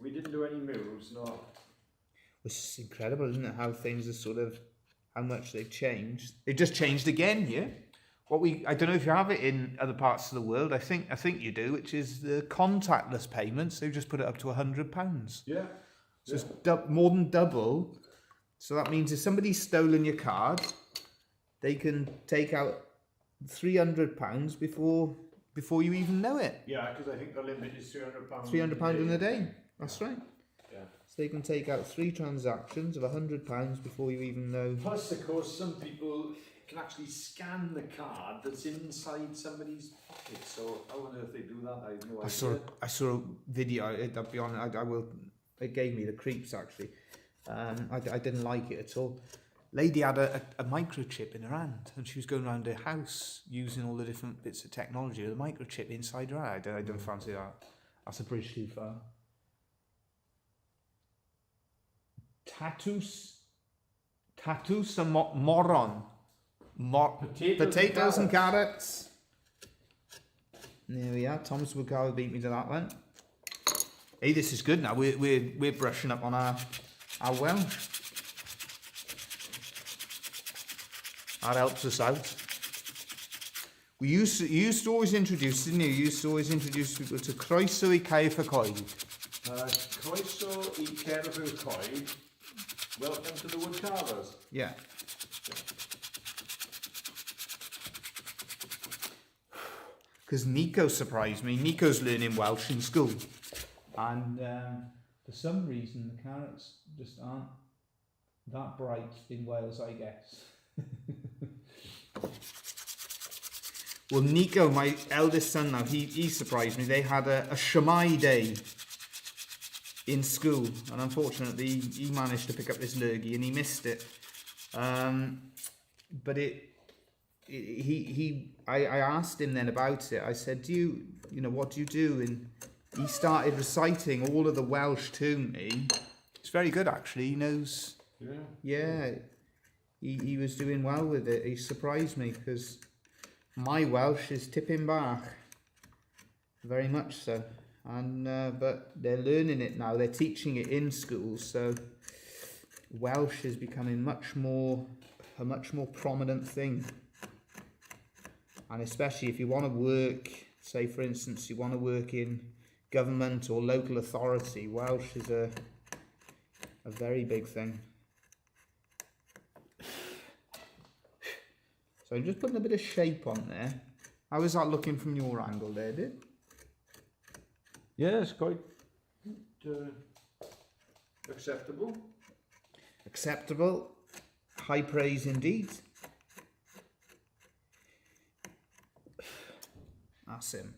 we didn't do any mules. No. It's just incredible, isn't it? How things are how much they've changed. They've just changed again, yeah. I don't know if you have it in other parts of the world. I think you do, which is the contactless payments. They've just put it up to £100. Yeah. So it's more than double. So that means if somebody's stolen your card, they can take out £300 before you even know it. Yeah, because I think the limit is £300. £300 in a day. That's right. Yeah. So they can take out 3 transactions of £100 before you even know. Plus, of course, some people can actually scan the card that's inside somebody's pocket. So how on earth they do that? I have no idea. I saw a video. I'll be honest. I will. It gave me the creeps actually. I didn't like it at all. Lady had a microchip in her hand, and she was going around her house using all the different bits of technology with a microchip inside her hand. I don't fancy that. That's a bridge too far. Tattoos and moron. Potatoes and carrots. There we are. Thomas Woodcarver beat me to that one. Hey, this is good now. We're brushing up on our Welsh. That helps us out. You used to always introduce, didn't you? You used to always introduce people to croeso I cael y coed. Croeso I cael y coed. Welcome to the woodcarvers. Yeah. Because Nico surprised me. Nico's learning Welsh in school. And for some reason, the carrots just aren't that bright in Wales, I guess. Well, Nico, my eldest son now, he surprised me. They had a Shemai day in school, and unfortunately he managed to pick up this lurgy and he missed it. But I asked him then about it. I said, what do you do? And he started reciting all of the Welsh to me. It's very good actually. He knows. Yeah. He was doing well with it. He surprised me because my Welsh is tipping back, very much so. And but they're learning it now. They're teaching it in schools, so Welsh is becoming a much more prominent thing. And especially if you want to work, say for instance, you want to work in government or local authority, Welsh is a very big thing. So I'm just putting a bit of shape on there. How is that looking from your angle there, Did? Yeah, it's quite acceptable. Acceptable. High praise indeed. That's him.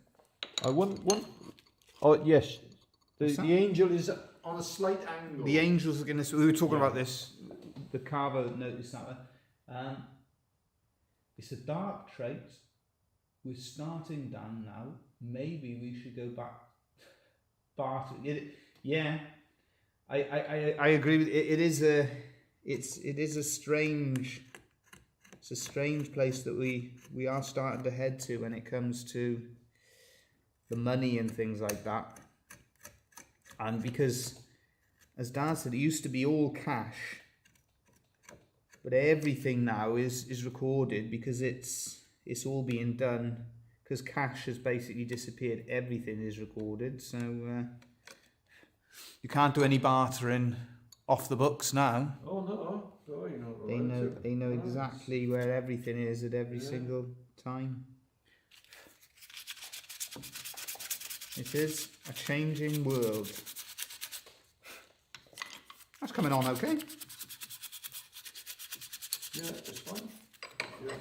Oh yes, the angel is on a slight angle. The angel's looking this. We were talking about this. The carver noticed that one. It's a dark trait. We're starting down now. Maybe we should go back. Yeah, I agree with it. It is a strange. It's a strange place that we are starting to head to when it comes to the money and things like that. And because, as Dad said, it used to be all cash, but everything now is recorded because it's all being done. Because cash has basically disappeared, everything is recorded. So you can't do any bartering off the books now. Oh no, you're not They know exactly where everything is at every single time. It is a changing world. That's coming on okay. Yeah, it's fine. Yeah.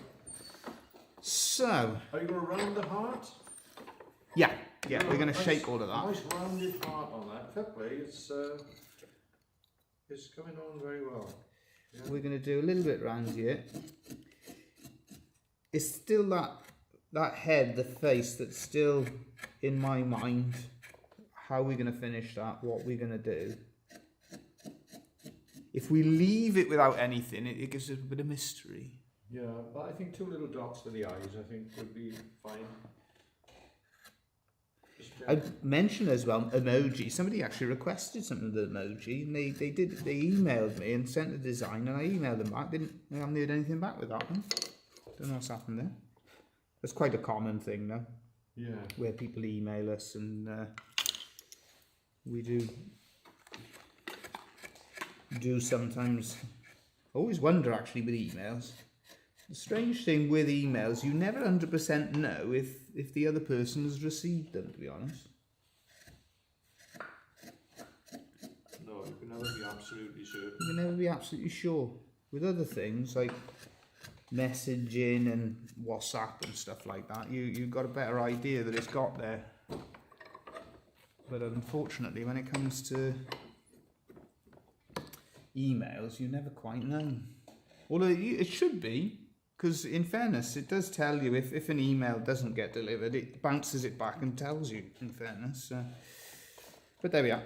So, are you going to round the heart? Yeah, we're going to shape all of that. Nice rounded heart on that. Fair play. It's coming on very well. Yeah. We're going to do a little bit round here. It's still that head, the face, that's still in my mind. How we're going to finish that, what we're going to do. If we leave it without anything, it gives it a bit of mystery. Yeah, but I think 2 little dots for the eyes, I think, would be fine. I mentioned as well emoji. Somebody actually requested something with emoji, and they emailed me and sent the design, and I emailed them back. I haven't heard anything back with that one. Don't know what's happened there. That's quite a common thing now. Yeah. Where people email us and we do sometimes. I always wonder actually with emails. The strange thing with emails, you never 100% know if the other person has received them, to be honest. No, you can never be absolutely certain. You can never be absolutely sure. With other things, like messaging and WhatsApp and stuff like that, you've got a better idea that it's got there. But unfortunately, when it comes to emails, you never quite know. Although it should be, because in fairness, it does tell you if an email doesn't get delivered, it bounces it back and tells you, in fairness. But there we are.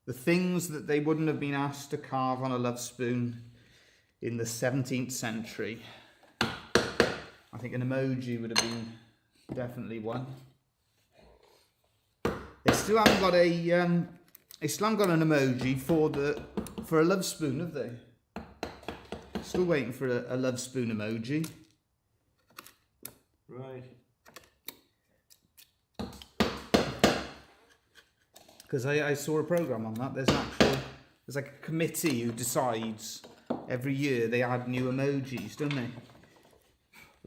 The things that they wouldn't have been asked to carve on a love spoon in the 17th century. I think an emoji would have been definitely one. They still haven't got an emoji for a love spoon, have they? Still waiting for a love spoon emoji. Right. Because I saw a program on that. There's like a committee who decides every year they add new emojis, don't they?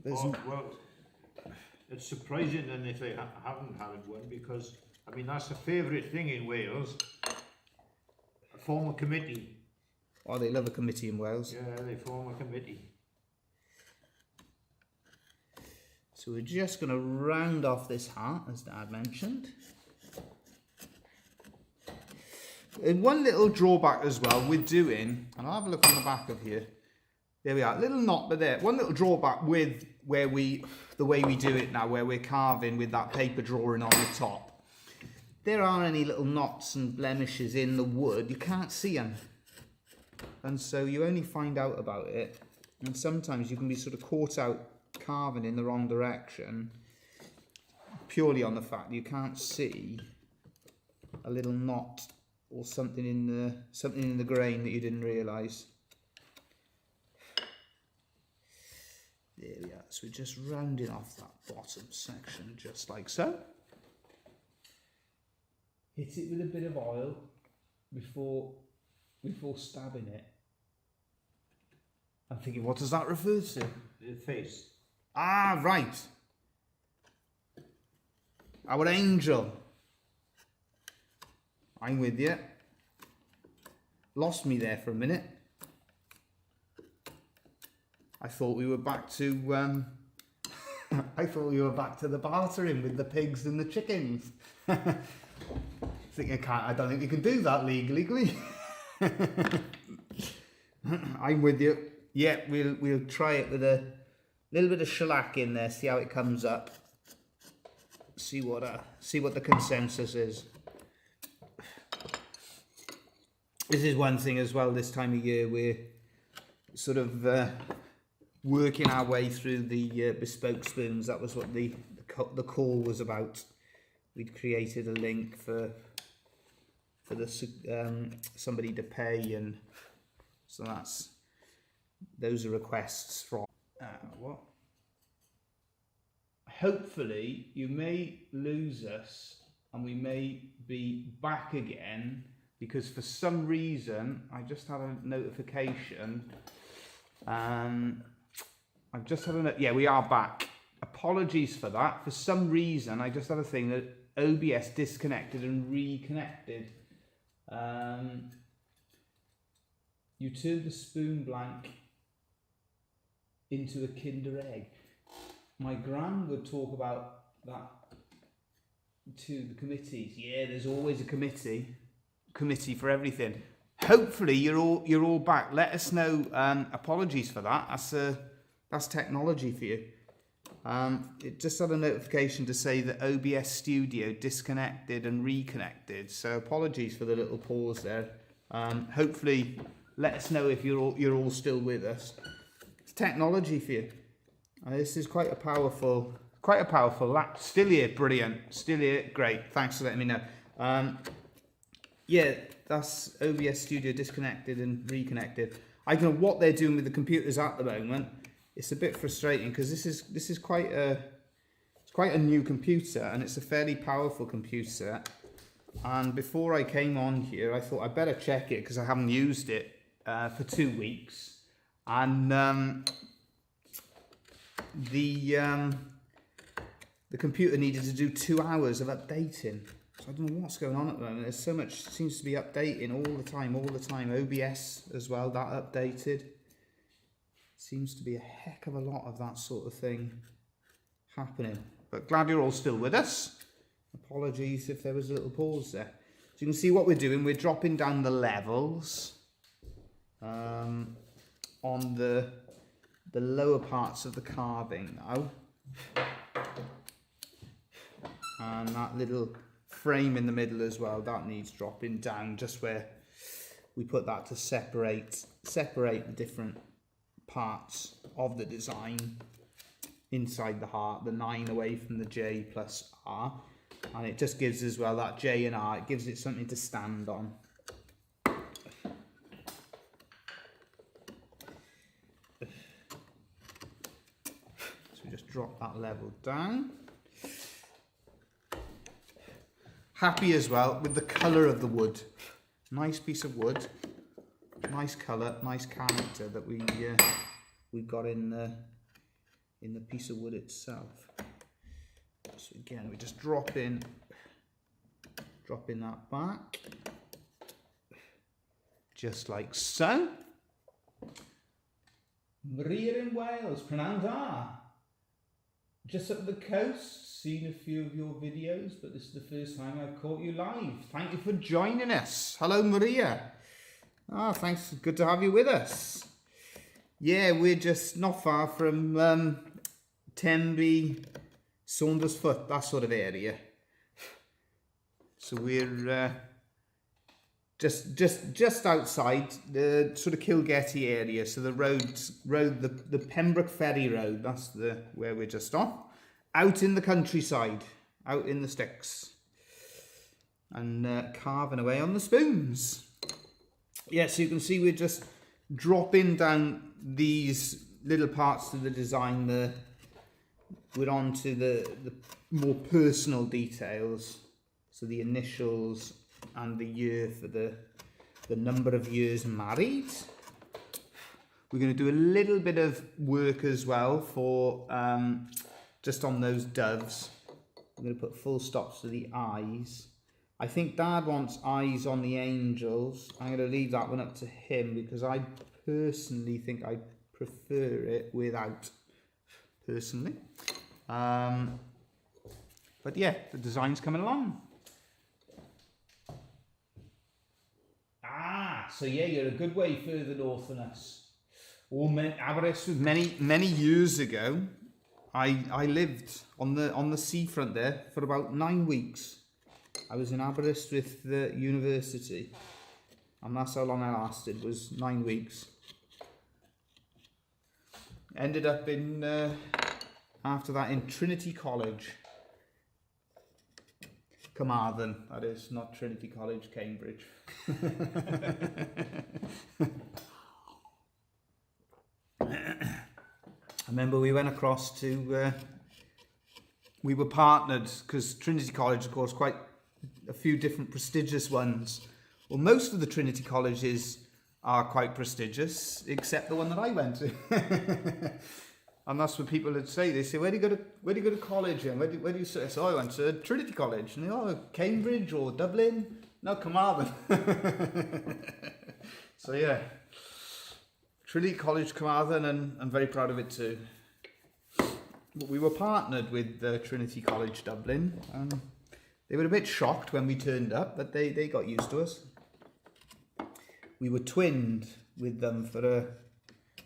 Well, it's surprising then if they haven't had one, because I mean that's a favourite thing in Wales. Form a committee. Oh, they love a committee in Wales. Yeah, they form a committee. So we're just going to round off this heart, as Dad mentioned. And one little drawback as well we're doing, and I'll have a look on the back of here. There we are, little knot, but there. One little drawback with the way we do it now, where we're carving with that paper drawing on the top. There aren't any little knots and blemishes in the wood. You can't see them. And so you only find out about it. And sometimes you can be sort of caught out carving in the wrong direction, purely on the fact that you can't see a little knot or something in the grain that you didn't realise. There we are. So we're just rounding off that bottom section, just like so. Hit it with a bit of oil before stabbing it. I'm thinking, what does that refer to? The face. Ah, right. Our angel. I'm with you. Lost me there for a minute. I thought we were back to I thought we were back to the bartering with the pigs and the chickens. I don't think we can do that legally, can we? I'm with you. Yeah, we'll try it with a little bit of shellac in there, see how it comes up. See what the consensus is. This is one thing as well, this time of year we're sort of working our way through the bespoke spoons. That was what the call was about. We'd created a link for somebody to pay, and so those are requests from what? Hopefully you may lose us and we may be back again, because for some reason I just had a notification. I've just had yeah, we are back. Apologies for that. For some reason I just had a thing that OBS disconnected and reconnected. You turned the spoon blank into a Kinder Egg. My gran would talk about that to the committees. Yeah, there's always a committee for everything. Hopefully you're all back. Let us know. Apologies for that. That's technology for you. It just had a notification to say that OBS Studio disconnected and reconnected. So apologies for the little pause there. Hopefully, let us know if you're all still with us. It's technology for you. This is quite a powerful lap. Still here, brilliant. Still here, great. Thanks for letting me know. Yeah, that's OBS Studio disconnected and reconnected. I don't know what they're doing with the computers at the moment. It's a bit frustrating because this is quite a new computer, and it's a fairly powerful computer. And before I came on here, I thought I'd better check it because I haven't used it for 2 weeks, and the computer needed to do 2 hours of updating. So I don't know what's going on at the moment. There's so much seems to be updating all the time. OBS as well, that updated. Seems to be a heck of a lot of that sort of thing happening. But glad you're all still with us. Apologies if there was a little pause there. So you can see what we're doing. We're dropping down the levels on the lower parts of the carving now. And that little frame in the middle as well, that needs dropping down just where we put that to separate the different parts of the design inside the heart, the 9 away from the J plus R, and it just gives as well that J and R, it gives it something to stand on. So we just drop that level down. Happy as well with the colour of the wood. Nice piece of wood, nice colour, nice character that we got in the piece of wood itself. So again, we just drop in that back, just like so. Maria in Wales, pronounced R. Just up the coast, seen a few of your videos, but this is the first time I've caught you live. Thank you for joining us. Hello, Maria. Thanks. Good to have you with us. Yeah, we're just not far from Tenby, Saundersfoot, that sort of area. So we're just outside the sort of Kilgetty area. So the the Pembroke Ferry Road, that's where we're just on. Out in the countryside, out in the sticks. And carving away on the spoons. Yeah, so you can see we're just dropping down these little parts of the design. We're on to the more personal details. So the initials and the year for the number of years married. We're going to do a little bit of work as well for just on those doves. I'm going to put full stops to the eyes. I think Dad wants eyes on the angels. I'm going to leave that one up to him because I personally think I prefer it without, personally. But yeah, the design's coming along. So yeah, you're a good way further north than us. Aberystwyth, many years ago, I lived on the seafront there for about 9 weeks. I was in Aberystwyth University, and that's how long I lasted, was 9 weeks. Ended up in after that in Trinity College, Carmarthen, that is, not Trinity College, Cambridge. I remember we went across to, we were partnered, because Trinity College, of course, quite a few different prestigious ones. Well, most of the Trinity colleges are quite prestigious, except the one that I went to. And that's what people would say. They say, where do you go to college? And where do you say? So I went to Trinity College. And they go, Cambridge or Dublin? No, Carmarthen. So yeah, Trinity College, Carmarthen, and I'm very proud of it too. But we were partnered with Trinity College Dublin. They were a bit shocked when we turned up, but they got used to us. We were twinned with them for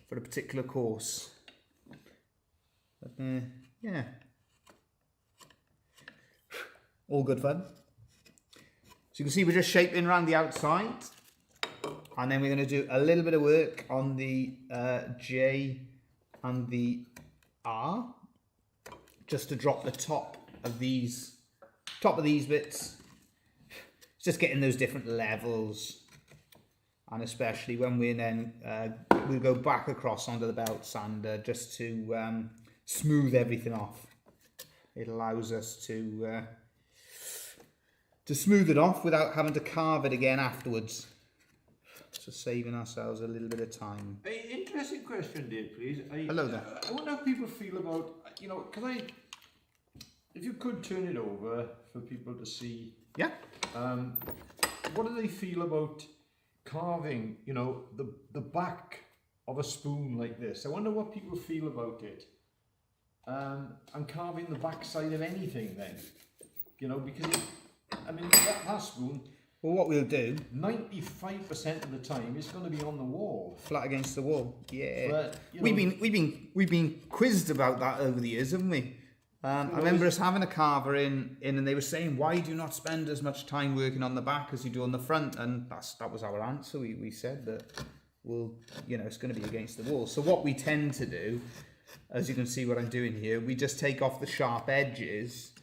a particular course. But yeah, all good fun. So you can see we're just shaping around the outside, and then we're going to do a little bit of work on the J and the R, just to drop the top of these bits. It's just getting those different levels, and especially when we then we'll go back across onto the belt sander just to smooth everything off. It allows us to smooth it off without having to carve it again afterwards. So saving ourselves a little bit of time. An interesting question, Dave, please. Hello there. I wonder how people feel about, if you could turn it over for people to see. Yeah. What do they feel about carving, the back of a spoon like this. I wonder what people feel about it. I'm carving the backside of anything then, you know, because I mean that spoon, Well, what we'll do, 95% of the time it's going to be on the wall. flat against the wall. Yeah. But, you know, We've been quizzed about that over the years, haven't we? I remember us having a carver in and they were saying, why do you not spend as much time working on the back as you do on the front? And that was our answer. We said that, well, you know, it's going to be against the wall. So what we tend to do, as you can see what I'm doing here, we just take off the sharp edges,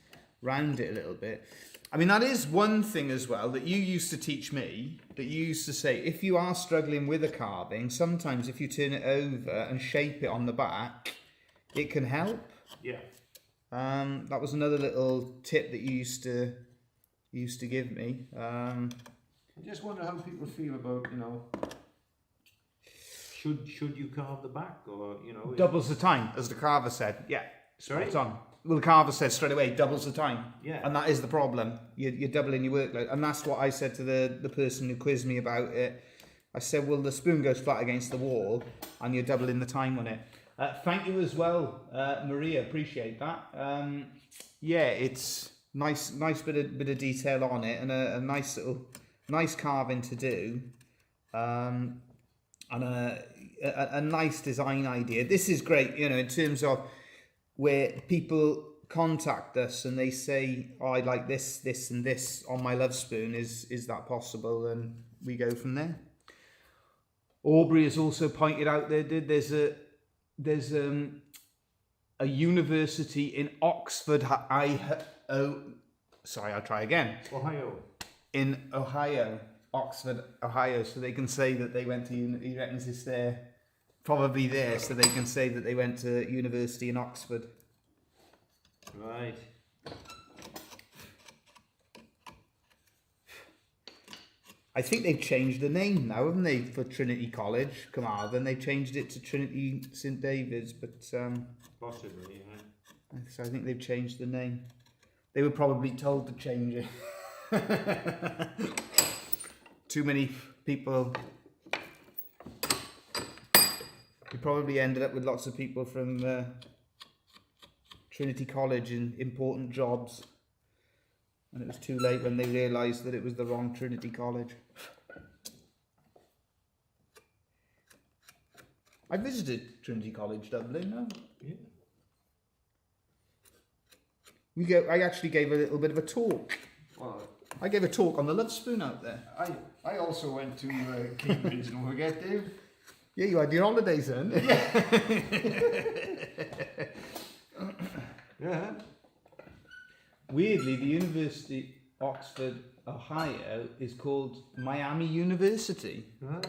round it a little bit. I mean, that is one thing as well that you used to teach me, that you used to say, if you are struggling with a carving, sometimes if you turn it over and shape it on the back, it can help. Yeah. That was another little tip that you used to give me. I just wonder how people feel about, you know, should you carve the back, or, you know, Doubles the time, as the carver said. Yeah. Sorry? It's on. Well, the carver said straight away, doubles the time. Yeah. And that is the problem. You're doubling your workload. And that's what I said to the person who quizzed me about it. I said, well, the spoon goes flat against the wall and you're doubling the time on it. Thank you as well, Maria. Appreciate that. Yeah, it's nice bit of detail on it, and a nice carving to do, and a nice design idea. This is great, you know, in terms of where people contact us and they say, oh, I like this, and this on my Lovespoon. Is that possible? And we go from there. Aubrey has also pointed out there's a university in Oxford, sorry, I'll try again. Ohio. In Ohio, Oxford, Ohio, so they can say that they went to, he reckons it's there, probably there, so they can say that they went to university in Oxford. Right. I think they've changed the name now, haven't they, for Trinity College, Carmarthen. They've changed it to Trinity St David's, but Possibly, yeah. so I think they've changed the name. They were probably told to change it. Too many people. We probably ended up with lots of people from Trinity College in important jobs. And it was too late when they realised that it was the wrong Trinity College. I visited Trinity College Dublin, no? Yeah. I actually gave a little bit of a talk. Well, I gave a talk on the Lovespoon out there. I also went to Cambridge, don't forget, Dave. Yeah, you had your holidays then. Yeah. Weirdly, the University Oxford, Ohio is called Miami University. Right.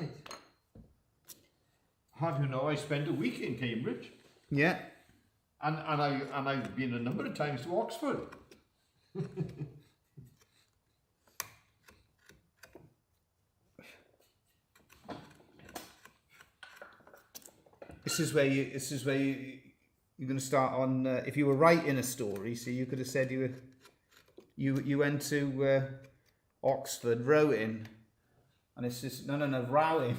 Have you know, I spent a week in Cambridge. Yeah. And I've been a number of times to Oxford. This is where you're going to start on. If you were writing a story, so you could have said you went to Oxford rowing, and it's just no rowing.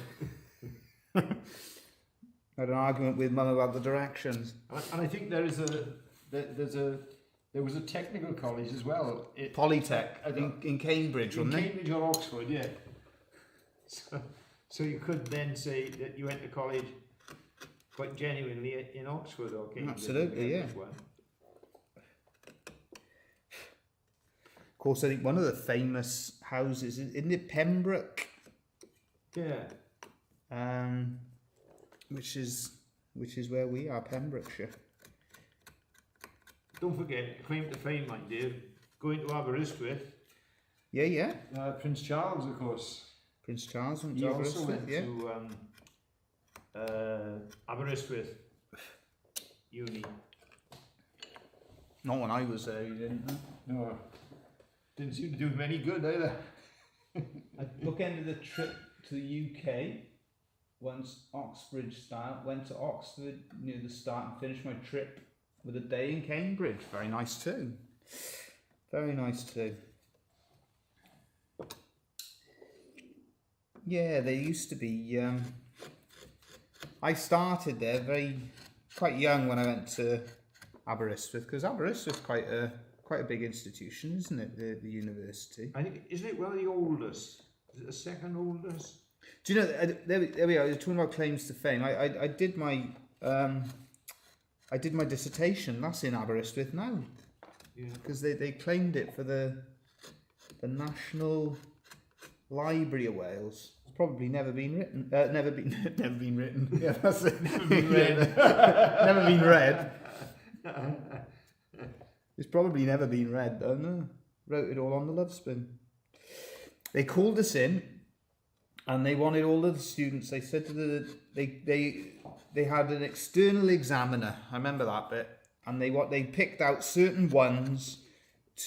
I had an argument with Mum about the directions. And I think there was a technical college as well. Polytech in Cambridge, in wasn't it? Cambridge or Oxford, yeah. So you could then say that you went to college quite genuinely in Oxford or Cambridge. Absolutely, yeah. As well. Of course, I think one of the famous houses, isn't it Pembroke? Yeah. Which is where we are, Pembrokeshire. Don't forget, claim to fame, my dear, going to Aberystwyth. Yeah. Prince Charles, of course. Prince Charles went He to also Aberystwyth, went yeah. to Aberystwyth Uni. Not when I was there, you didn't. No, didn't seem to do him any good either. I bookended the trip to the UK once Oxbridge start. Went to Oxford near the start and finished my trip with a day in Cambridge. Very nice too. Very nice too. Yeah, there used to be I started there quite young when I went to Aberystwyth, because Aberystwyth's quite a big institution, isn't it? The university. I think, isn't it one of the oldest? Is it the second oldest? Do you know? There we are. You're talking about claims to fame. I did my dissertation. That's in Aberystwyth now. Yeah. Because they claimed it for the National Library of Wales. It's probably never been written. Never been written. Yeah, that's it. Never been read. Never been read. It's probably never been read though. No, wrote it all on the Lovespoon. They called us in, and they wanted all of the students. They said to they had an external examiner. I remember that bit. And they picked out certain ones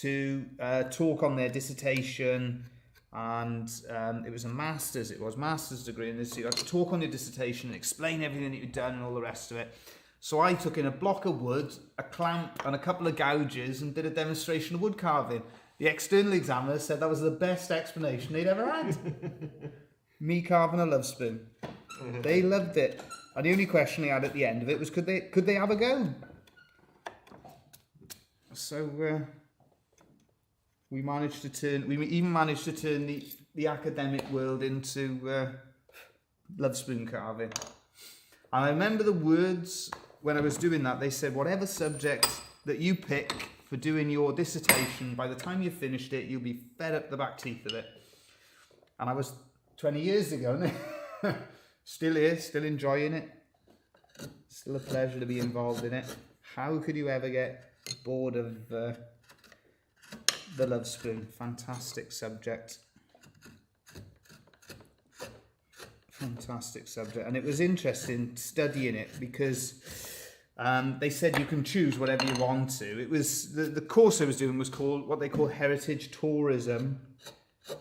to talk on their dissertation, and it was a master's. It was master's degree in this. So you had to talk on your dissertation, explain everything that you'd done, and all the rest of it. So I took in a block of wood, a clamp, and a couple of gouges, and did a demonstration of wood carving. The external examiner said that was the best explanation they'd ever had. Me carving a Lovespoon. They loved it, and the only question they had at the end of it was, could they have a go? So we even managed to turn the academic world into Lovespoon carving. And I remember the words when I was doing that. They said, whatever subject that you pick for doing your dissertation, by the time you finished it, you'll be fed up the back teeth of it. And I was 20 years ago, still here, still enjoying it. Still a pleasure to be involved in it. How could you ever get bored of the Lovespoon? Fantastic subject. Fantastic subject. And it was interesting studying it because they said you can choose whatever you want to. It was the course I was doing was called what they call heritage tourism,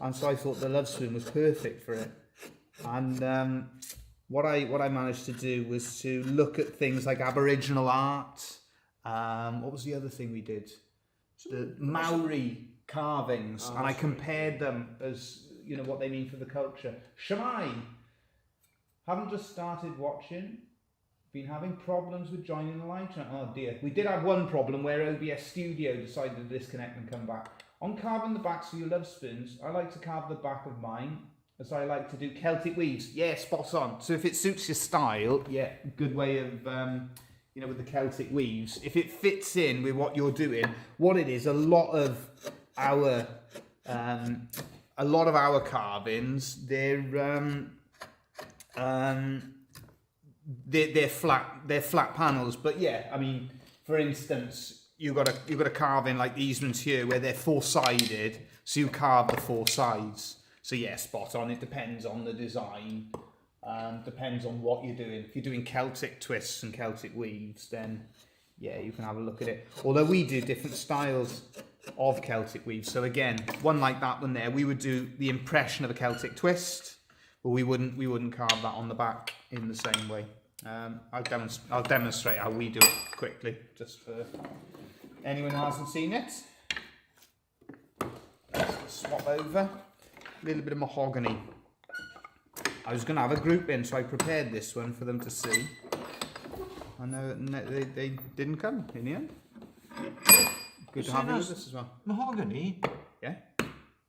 and so I thought the Lovespoon was perfect for it. And what I managed to do was to look at things like Aboriginal art. What was the other thing we did? The Maori carvings, and I compared them as, you know, what they mean for the culture. Shamai, haven't just started watching. Been having problems with joining the live chat. Oh dear. We did have one problem where OBS Studio decided to disconnect and come back. On carving the backs of your Lovespoons, I like to carve the back of mine as I like to do Celtic weaves. Yeah, spot on. So if it suits your style, yeah, good way of, you know, with the Celtic weaves. If it fits in with what you're doing, what it is, a lot of our carvings, they're flat panels. But yeah, I mean, for instance, you've got a carving like these ones here where they're four-sided, so you carve the four sides. So yeah, spot on. It depends on the design. Depends on what you're doing. If you're doing Celtic twists and Celtic weaves, then yeah, you can have a look at it. Although we do different styles of Celtic weaves. So again, one like that one there, we would do the impression of a Celtic twist, but we wouldn't carve that on the back in the same way. I'll demonstrate how we do it quickly, just for anyone who hasn't seen it. Let's swap over. A little bit of mahogany. I was going to have a group in, so I prepared this one for them to see. I know they didn't come in the end. Good to have you with us as well. Mahogany? Yeah?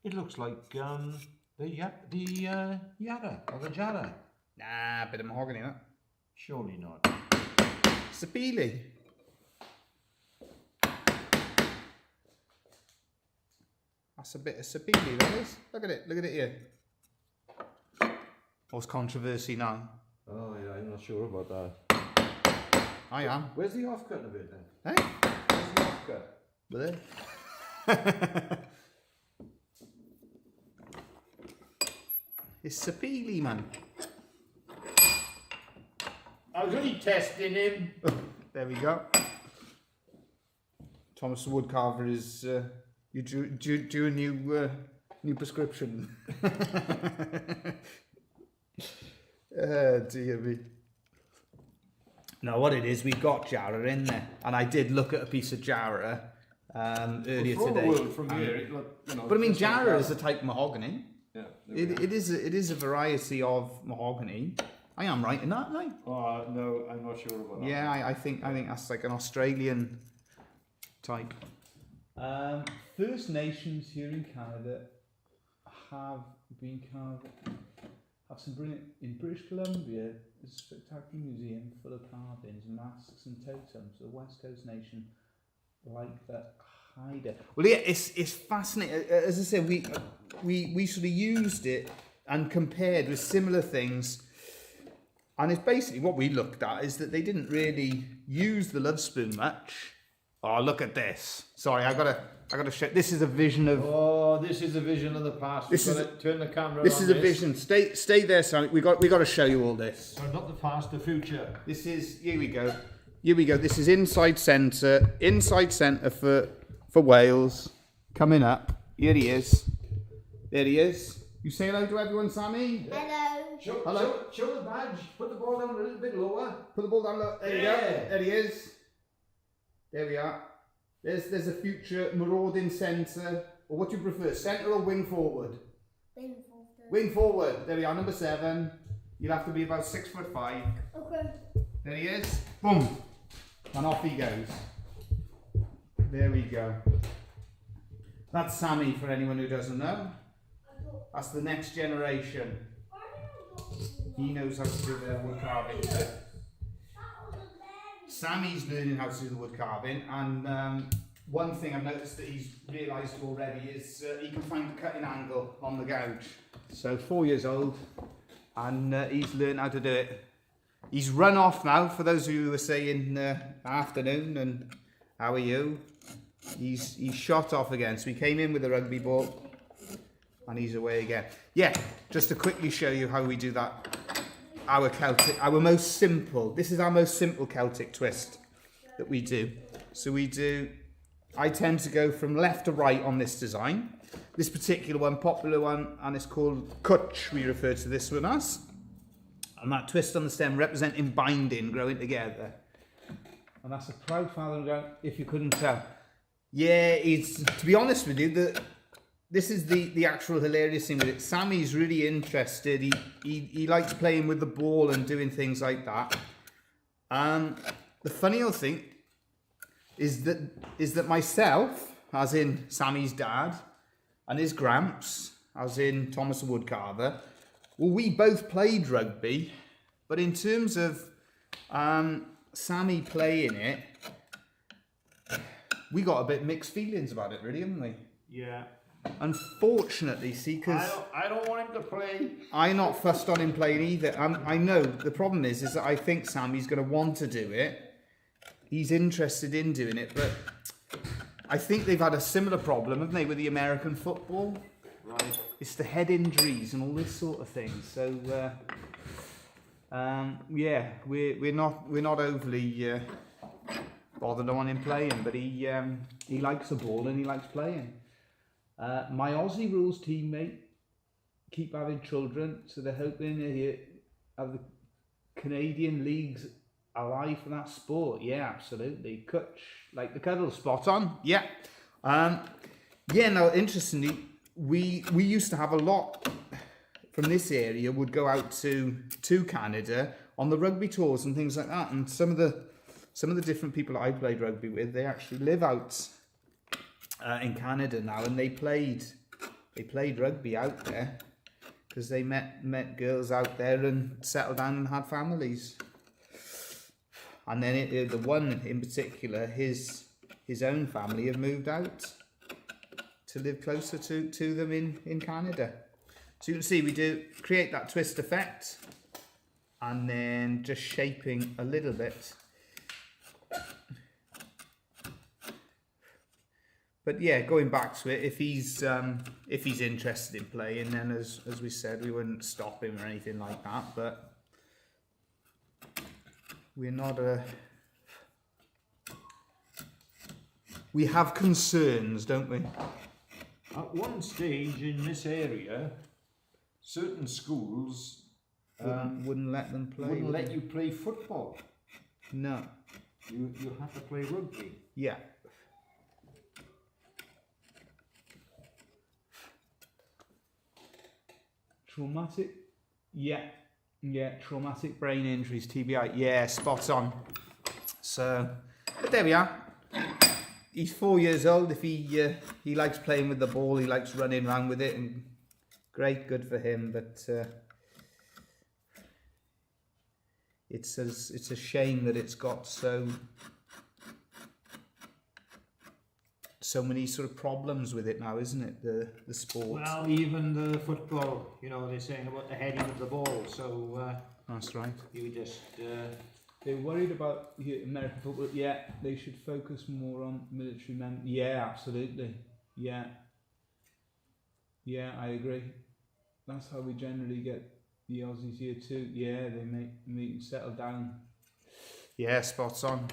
It looks like the yara, or the jara. Nah, a bit of mahogany, that. Surely not. Sapele. That's a bit of sapele, that is. Look at it here. What's controversy now? Oh yeah, I'm not sure about that. I am. Where's the offcut of it then? Hey? Where's the offcut? There. It's sapele, man. I was only testing him. There we go. Thomas the Woodcarver is you do a new prescription. Dear me. No, what it is, we've got Jarrah in there, and I did look at a piece of Jarrah earlier today. The world from here, it looked, you know, but I mean, Jarrah is a type of mahogany. Yeah, It is a variety of mahogany. I am right in that, right? No, I'm not sure about that. Yeah, I think that's like an Australian type. First Nations here in Canada have some brilliant in British Columbia. There's a spectacular museum full of carvings, masks, and totems. The West Coast Nation like that hider. Well, yeah, it's fascinating. As I said, we sort of used it and compared with similar things. And it's basically what we looked at is that they didn't really use the Lovespoon much. Oh, look at this! Sorry, I gotta show. This is a vision of. Oh, this is a vision of the past. This is turn the camera. This is a vision. Stay there, Sam. We got to show you all this. So not the past, the future. This is here we go. This is inside centre for Wales. Coming up. Here he is. There he is. You say hello to everyone, Sammy. Hello. Hello. Show the badge. Put the ball down a little bit lower. Put the ball down low. There you go. There he is. There we are. There's a future marauding centre. Or what do you prefer, centre or wing forward? Wing forward. Wing forward. There we are, number 7. You'll have to be about 6'5". Okay. There he is. Boom. And off he goes. There we go. That's Sammy for anyone who doesn't know. That's the next generation. He knows how to do the wood carving. Sammy's learning how to do the wood carving, and one thing I've noticed that he's realised already is he can find the cutting angle on the gouge. So 4 years old, and he's learned how to do it. He's run off now, for those of you who were saying afternoon and how are you? He's shot off again, so he came in with a rugby ball and he's away again. Yeah, just to quickly show you how we do that. This is our most simple Celtic twist that we do. So I tend to go from left to right on this design. This particular one, popular one, and it's called Kutch, we refer to this one as. And that twist on the stem representing binding, growing together. And that's a proud father and ground, if you couldn't tell. Yeah, to be honest with you, this is the actual hilarious thing with it. Sammy's really interested. He likes playing with the ball and doing things like that. The funny old thing is that myself, as in Sammy's dad, and his gramps, as in Thomas the woodcarver, well, we both played rugby, but in terms of Sammy playing it, we got a bit mixed feelings about it, really, haven't we? Yeah. Unfortunately, see, because I don't want him to play. I'm not fussed on him playing either. I know the problem is that I think Sammy's going to want to do it. He's interested in doing it, but I think they've had a similar problem, haven't they, with the American football? Right. It's the head injuries and all this sort of thing. So yeah, we're not overly bothered on him playing, but he likes the ball and he likes playing. My Aussie Rules teammate keep having children, so they're hoping to have the Canadian leagues alive for that sport. Yeah, absolutely. Kutch, like the cuddle, spot on. Yeah. Yeah, no, interestingly, we used to have a lot from this area would go out to Canada on the rugby tours and things like that, and some of the different people that I played rugby with, they actually live out in Canada now, and they played rugby out there because they met girls out there and settled down and had families. And then the one in particular, his own family have moved out to live closer to them in Canada. So you can see we do create that twist effect and then just shaping a little bit. But yeah, going back to it, if he's interested in playing, then as we said, we wouldn't stop him or anything like that. But we're not we have concerns, don't we? At one stage in this area, certain schools wouldn't let them play. Wouldn't let you play football. No. You have to play rugby. Yeah. Traumatic? Yeah. Yeah, traumatic brain injuries, TBI. Yeah, spot on. So, but there we are. He's 4 years old. If he likes playing with the ball, he likes running around with it, and great, good for him. But it's a shame that it's got so many sort of problems with it now, isn't it? The sport. Well, even the football, you know, they're saying about the heading of the ball. So That's right. you just They're worried about American football. Yeah, they should focus more on military men. Yeah, absolutely. Yeah, I agree. That's how we generally get the Aussies here too. Yeah, they make settle down. Yeah, spot on.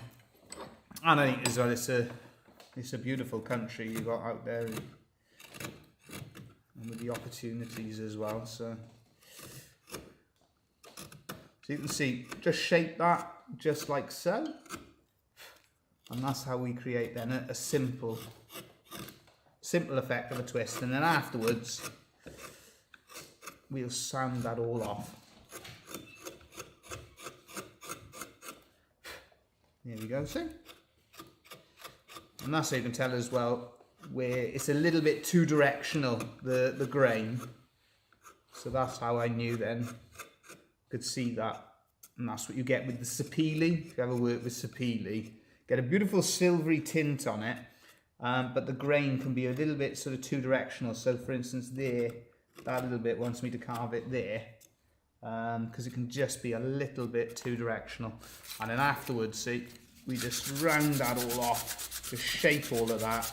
And I think as well, it's a beautiful country you got out there, and with the opportunities as well. So you can see, just shape that just like so, and that's how we create then a simple effect of a twist. And then afterwards we'll sand that all off. There we go, see? And that's how you can tell as well where it's a little bit too directional, the grain. So that's how I knew then, could see that. And that's what you get with the sapele. If you ever work with sapele, get a beautiful silvery tint on it, but the grain can be a little bit sort of two directional. So for instance there, that little bit wants me to carve it there, because it can just be a little bit two directional. And then afterwards, see, we just round that all off, just shape all of that,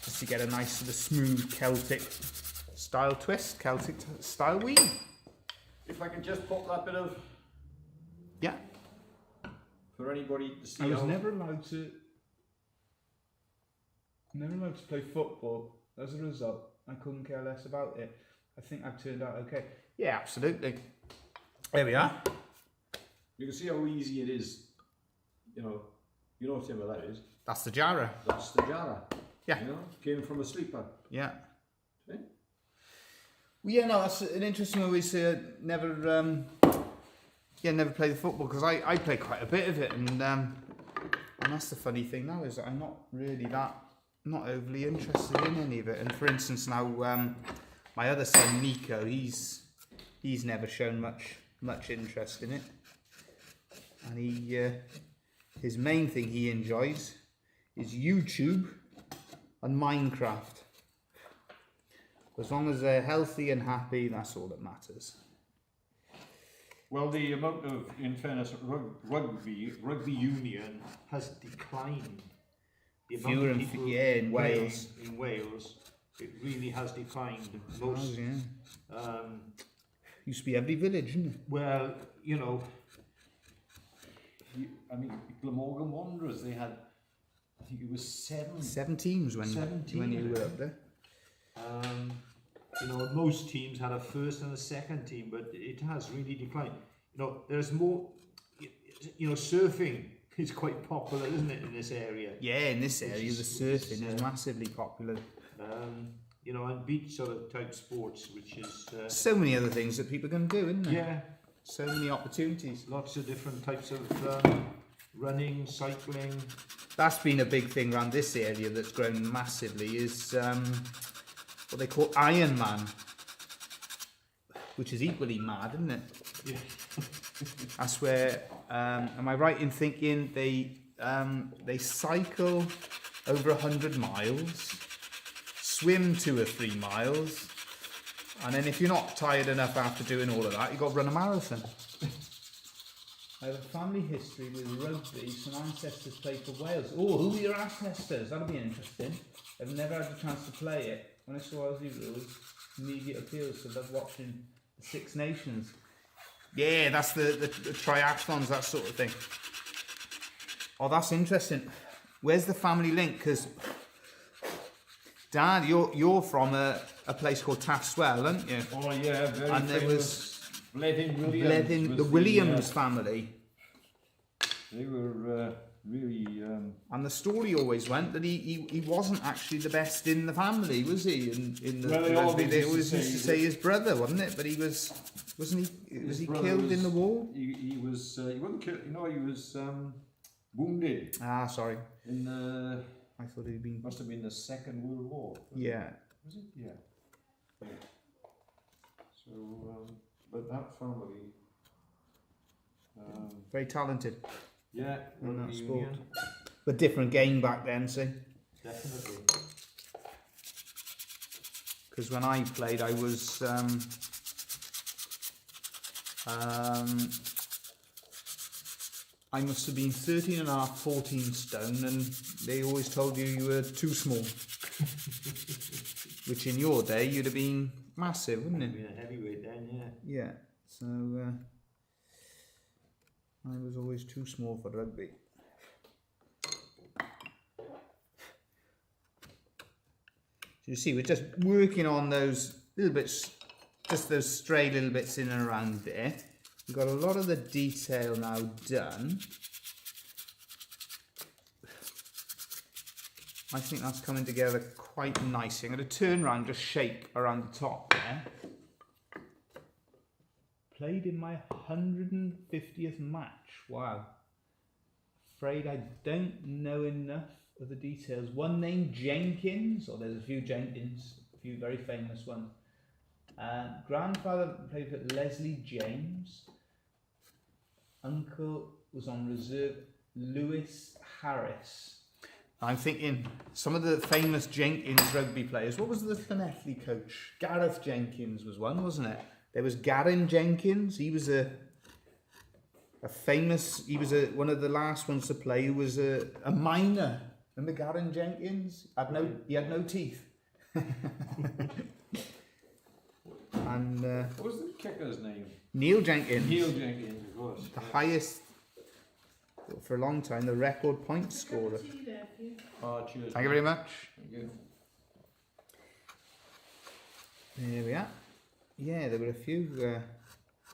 just to get a nice sort of smooth Celtic style twist, Celtic style weave. if I can just pop that bit of Yeah. for anybody to see. I was how- never allowed to play football. As a result, I couldn't care less about it. I think I've turned out okay. Yeah, absolutely. There we are. You can see how easy it is. You know what timber that is. That's the jarrah. That's the jarrah. Yeah. You know, came from a sleeper. Yeah. Okay. Well, yeah, no, that's an interesting one. We say never play the football, because I play quite a bit of it, and that's the funny thing now, is that I'm not really not overly interested in any of it. And for instance now, my other son Nico, he's never shown much interest in it, and his main thing he enjoys is YouTube and Minecraft. As long as they're healthy and happy, that's all that matters. Well, the amount of, in fairness, rugby union has declined. The amount Fewer of and people in playing Wales. in Wales, it really has declined. Most, Used to be every village, didn't it? well, you know, I mean, Glamorgan Wanderers, they had, I think it was 7 teams when 17, when you were up there. you know, most teams had a first and a second team, but it has really declined. You know, there's more, you know, surfing is quite popular, isn't it, in this area? Yeah, in this area, the surfing is uh, massively popular. You know, and beach sort of type sports, which is So many other things that people can do, isn't there? yeah, So many opportunities. lots of different types of running, cycling. That's been a big thing around this area that's grown massively, is what they call Ironman, which is equally mad, isn't it? Yeah. That's where, am I right in thinking they cycle over 100 miles, swim 2 or 3 miles, and then if you're not tired enough after doing all of that, you've got to run a marathon. I have a family history with rugby. Some ancestors played for Wales. Oh, who were your ancestors? That'll be interesting. I've never had the chance to play it. When I saw Aussie rules, immediate appeal, so I love watching the Six Nations. Yeah, that's the triathlons, that sort of thing. Oh, that's interesting. Where's the family link? Because Dad, you're from a place called Taffswell, aren't you? Oh yeah, very And there famous. Bledin Williams. Bledin, was the Williams family. They were really. And the story always went that he wasn't actually the best in the family, was he? In the Well, they always used to say his brother, wasn't it? But wasn't he? Was he killed in the war? He was. He wasn't killed. You know, he was wounded. Ah, sorry. In the. I thought he'd been. Must have been the Second World War. Yeah. Was it? Yeah. Yeah. So, but that family. Very talented. Yeah. In that Rugby sport. union. But different game back then, see? Definitely. Because when I played, I was I must have been 13 and a half, 14 stone, and they always told you were too small. Which in your day, you'd have been massive, wouldn't it? Been a heavyweight then, yeah. Yeah, so I was always too small for rugby. So you see, we're just working on those little bits, just those stray little bits in and around there. We've got a lot of the detail now done. I think that's coming together quite nicely. I'm going to turn around, just shake around the top there. Played in my 150th match. Wow. Afraid I don't know enough of the details. One named Jenkins, or there's a few Jenkins, a few very famous ones. Grandfather played with Leslie James. Uncle was on reserve, Lewis Harris. I'm thinking some of the famous Jenkins rugby players. What was the Llanelli coach? Gareth Jenkins was one, wasn't it? There was Garen Jenkins. He was a famous. He was one of the last ones to play. He was a miner. Remember Garen Jenkins? He had no teeth. And What was the kicker's name? Neil Jenkins. Neil Jenkins, of course. The highest for a long time, the record point scorer. Oh, cheers. Thank you very much. Thank you. There we are. Yeah, there were a few.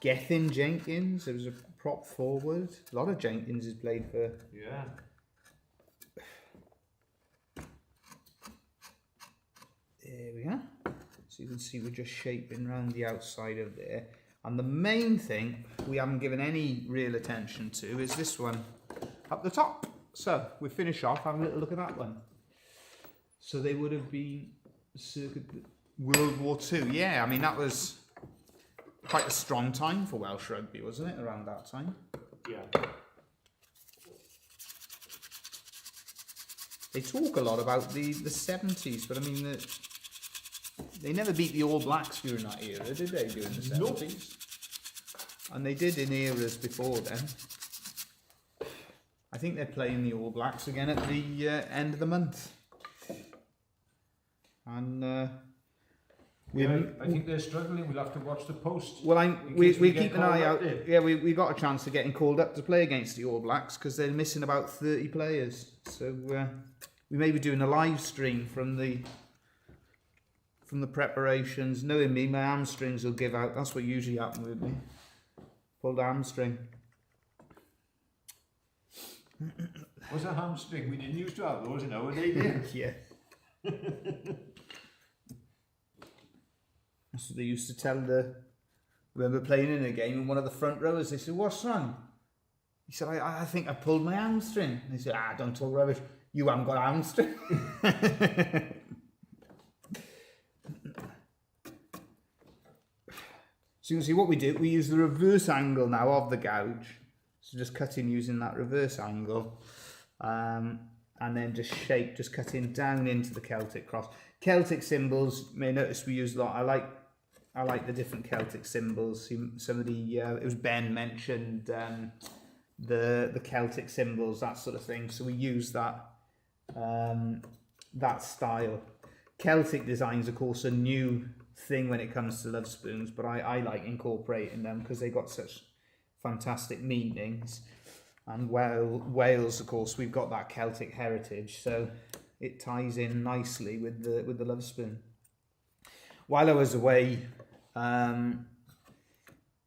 Gethin Jenkins, there was a prop forward. A lot of Jenkinses played for. Yeah. There we are. So you can see we're just shaping around the outside of there. And the main thing we haven't given any real attention to is this one up the top. So we finish off, have a little look at that one. So they would have been circa World War II. Yeah, I mean, that was quite a strong time for Welsh rugby, wasn't it, around that time? Yeah. They talk a lot about the 70s, but I mean, they never beat the All Blacks during that era, did they, during the 70s? Nope. And they did in eras before then. I think they're playing the All Blacks again at the end of the month. And I think they're struggling. We'll have to watch the post. well, we keep an eye out. There. Yeah, we got a chance of getting called up to play against the All Blacks because they're missing about 30 players. So we may be doing a live stream from the preparations. Knowing me, my hamstrings will give out. That's what usually happens with me. Pulled hamstring. What's a hamstring? We didn't used to have those in our day, did we? Yeah. That's what they used to tell remember playing in a game and one of the front rowers, they said, "What's wrong?" He said, I think I pulled my hamstring. And they said, "Don't talk rubbish. You haven't got a hamstring." So you can see what we did. We use the reverse angle now of the gouge. So just cutting using that reverse angle. And then just shape, just cutting down into the Celtic cross. Celtic symbols, you may notice we use a lot. I like the different Celtic symbols. Some of the, it was Ben mentioned the Celtic symbols, that sort of thing. So we use that style. Celtic designs, of course, a new thing when it comes to Lovespoons, but I like incorporating them because they got such fantastic meanings. And Wales, of course, we've got that Celtic heritage, so it ties in nicely with the Lovespoon. While I was away,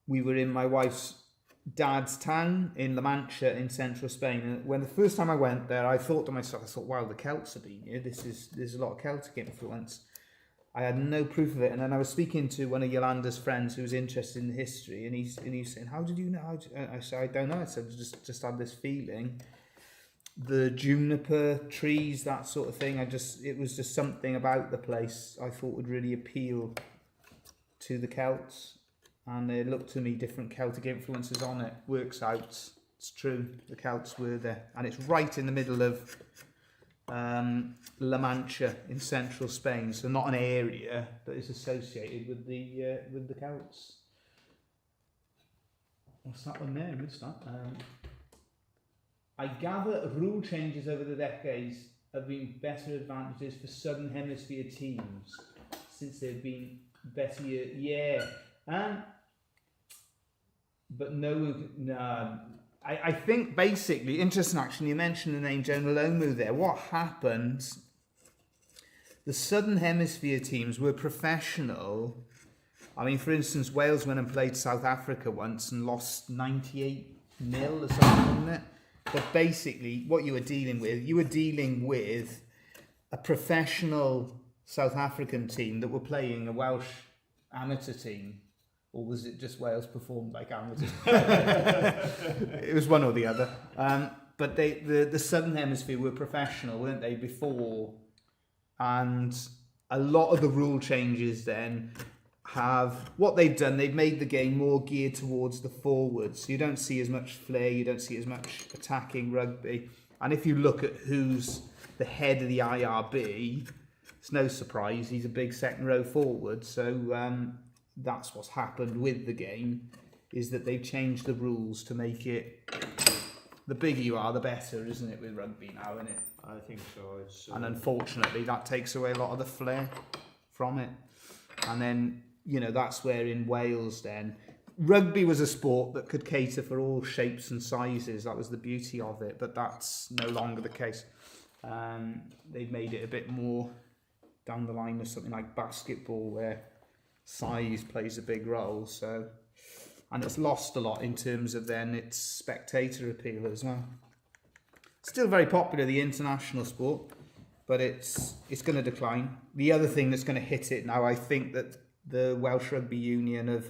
we were in my wife's Dad's town in La Mancha in central Spain. And when the first time I went there, I thought to myself, wow, the Celts have been here. There's a lot of Celtic influence. I had no proof of it, and then I was speaking to one of Yolanda's friends who was interested in history, and he's saying, "How did you know?" I said, "I don't know." I said, "Just had this feeling." The juniper trees, that sort of thing. It was just something about the place I thought would really appeal to the Celts, and it looked to me different Celtic influences on it. Works out. It's true. The Celts were there, and it's right in the middle of La Mancha in central Spain, so not an area that is associated with the Celts. What's that one there? What's that? I gather rule changes over the decades have been better advantages for Southern Hemisphere teams since they've been better. Yeah, but no. I think basically, interesting actually, you mentioned the name General Omu there. What happened, the Southern Hemisphere teams were professional. I mean, for instance, Wales went and played South Africa once and lost 98-0 or something, wasn't it? But basically, what you were dealing with a professional South African team that were playing a Welsh amateur team. Or was it just Wales performed like amateurs? It was one or the other. But the Southern Hemisphere were professional, weren't they, before? And a lot of the rule changes then what they've done, they've made the game more geared towards the forwards. You don't see as much flair, you don't see as much attacking rugby. And if you look at who's the head of the IRB, it's no surprise, he's a big second row forward. So that's what's happened with the game, is that they've changed the rules to make it, the bigger you are, the better, isn't it, with rugby now, isn't it? I think so. And unfortunately, that takes away a lot of the flair from it. And then, that's where in Wales then, rugby was a sport that could cater for all shapes and sizes. That was the beauty of it, but that's no longer the case. They've made it a bit more down the line of something like basketball, where size plays a big role. So, and it's lost a lot in terms of then its spectator appeal as well. Still very popular, the international sport, but it's going to decline. The other thing that's going to hit it now, I think that the Welsh Rugby Union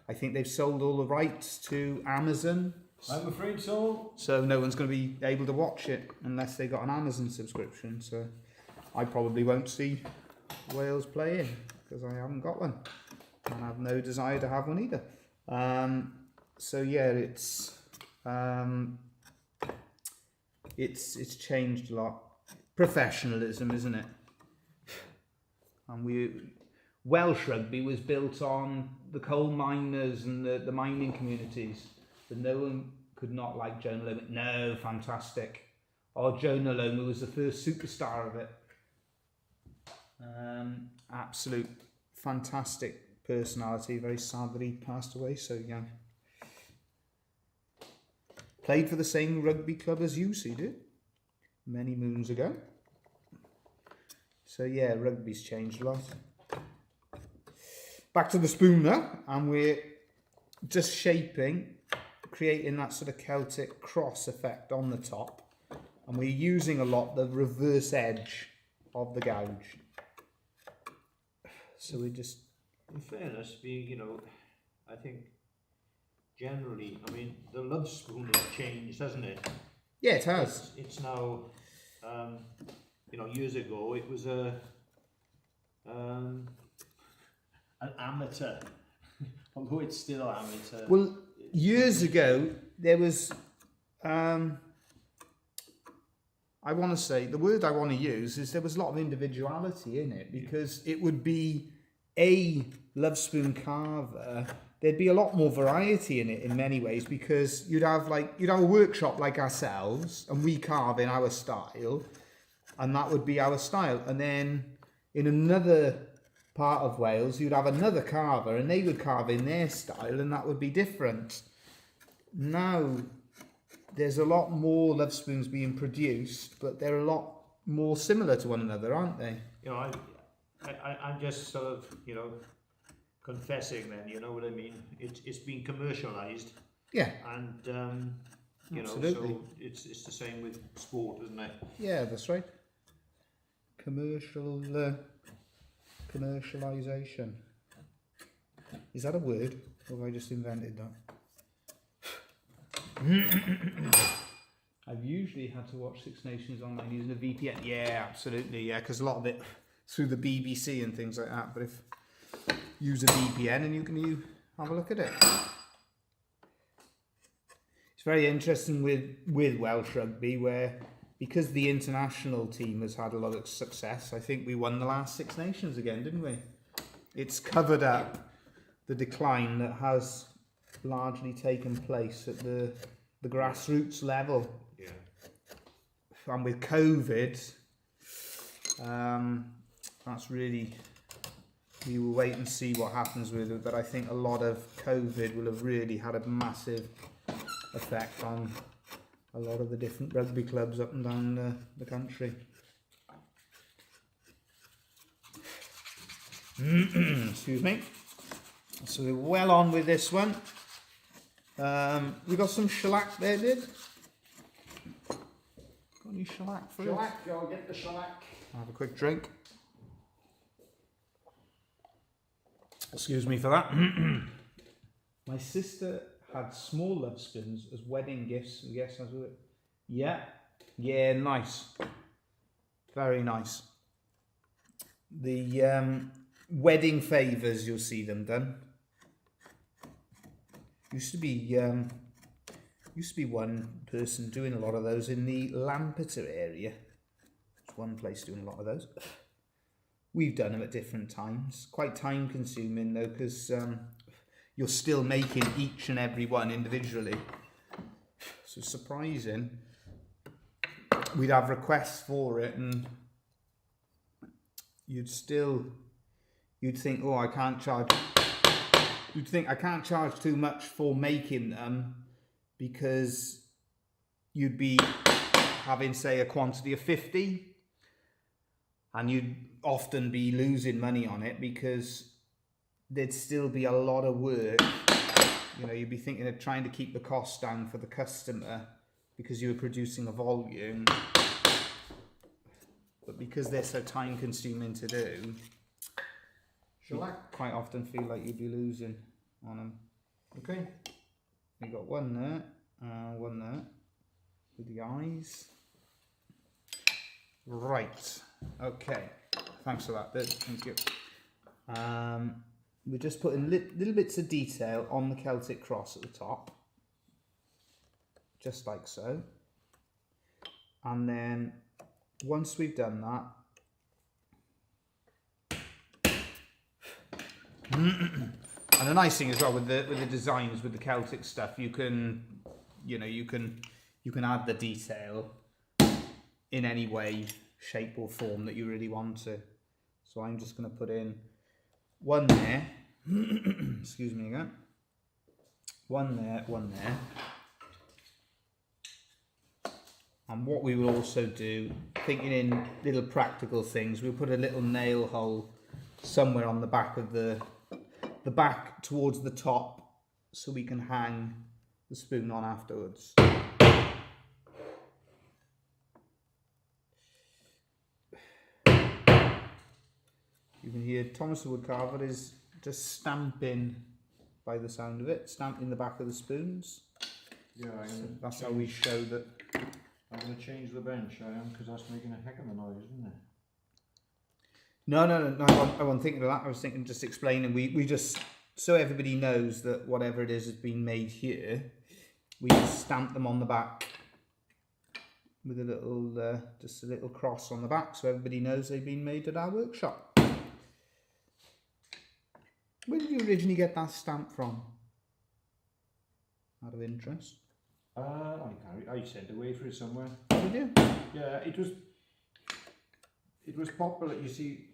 I think they've sold all the rights to Amazon. I'm afraid so. So no one's going to be able to watch it unless they got an Amazon subscription. So I probably won't see Wales playing because I haven't got one, and I have no desire to have one either. So yeah, it's changed a lot. Professionalism, isn't it? And Welsh rugby was built on the coal miners and the mining communities. That no one could not like Jonah Lomu. No, fantastic. Or Jonah Lomu was the first superstar of it. Absolute fantastic personality. Very sad that he passed away so young. Played for the same rugby club as you, see, did many moons ago. So yeah, rugby's changed a lot. Back to the spoon now, and we're just creating that sort of Celtic cross effect on the top, and we're using a lot the reverse edge of the gouge. So we just, in fairness, I think generally, the Lovespoon has changed, hasn't it? yeah, it has. It's now, years ago it was an amateur, although it's still amateur. Well, years ago there was, I want to say, the word I want to use is there was a lot of individuality in it, because it would be a Lovespoon carver. There'd be a lot more variety in it in many ways, because you'd have a workshop like ourselves, and we carve in our style, and that would be our style. And then in another part of Wales, you'd have another carver, and they would carve in their style, and that would be different. Now, there's a lot more Lovespoons being produced, but they're a lot more similar to one another, aren't they? I'm just sort of, confessing then, you know what I mean? It's been commercialised. Yeah. And you Absolutely. know, so it's the same with sport, isn't it? Yeah, that's right. Commercialization. Is that a word, or have I just invented that? I've usually had to watch Six Nations online using a VPN. Yeah, absolutely. Yeah, because a lot of it through the BBC and things like that. But if use a VPN and you have a look at it. It's very interesting with Welsh rugby, where because the international team has had a lot of success, I think we won the last Six Nations again, didn't we? It's covered up the decline that has largely taken place at the grassroots level. Yeah. And with COVID, that's really, we will wait and see what happens with it, but I think a lot of COVID will have really had a massive effect on a lot of the different rugby clubs up and down the country. Excuse me. So we're well on with this one. We got some shellac there, did? Got any shellac for Shellac, I'll get the shellac. I'll have a quick drink. Excuse me for that. My sister had small Lovespoons as wedding gifts. Yes, that's it. Yeah. Yeah, nice. Very nice. The wedding favours, you'll see them done. Used to be one person doing a lot of those in the Lampeter area. There's one place doing a lot of those. We've done them at different times. Quite time consuming though, because you're still making each and every one individually. So surprising. We'd have requests for it and you'd think, oh, I can't charge. You'd think I can't charge too much for making them because you'd be having, say, a quantity of 50 and you'd often be losing money on it because there'd still be a lot of work. You know, you'd be thinking of trying to keep the cost down for the customer because you were producing a volume. But because they're so time consuming to do, shellac, quite often feel like you'd be losing on them. Okay, we got one there with the eyes. Right, okay, thanks for that bit, thank you. We're just putting little bits of detail on the Celtic cross at the top, just like so. And then once we've done that, and the nice thing as well with the designs with the Celtic stuff, you can add the detail in any way, shape or form that you really want to. So I'm just going to put in one there. Excuse me again. One there. And what we will also do, thinking in little practical things, we'll put a little nail hole somewhere on the back of the back towards the top so we can hang the spoon on afterwards. You can hear Thomas the Woodcarver is just stamping, by the sound of it, stamping the back of the spoons. Yeah, So that's how we show that. I'm going to change the bench, I am, because that's making a heck of a noise, isn't it? No, I wasn't thinking of that. I was thinking just explaining. We just, so everybody knows that whatever it is has been made here, we just stamp them on the back with a little, just a little cross on the back, so everybody knows they've been made at our workshop. Where did you originally get that stamp from? Out of interest. I sent away for it somewhere. Did you? Yeah, it was popular. You see,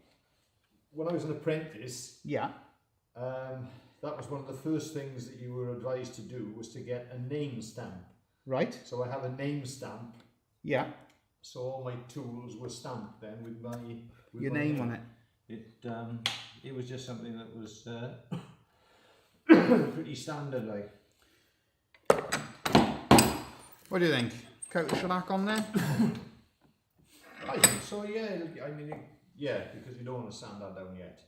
when I was an apprentice, Yeah. that was one of the first things that you were advised to do, was to get a name stamp. Right. So I have a name stamp. Yeah. So all my tools were stamped then with Your name on it. It was just something that was pretty standard, like. What do you think? Coat of shellac on there? I think so, yeah. I mean, yeah, because you don't want to sand that down yet.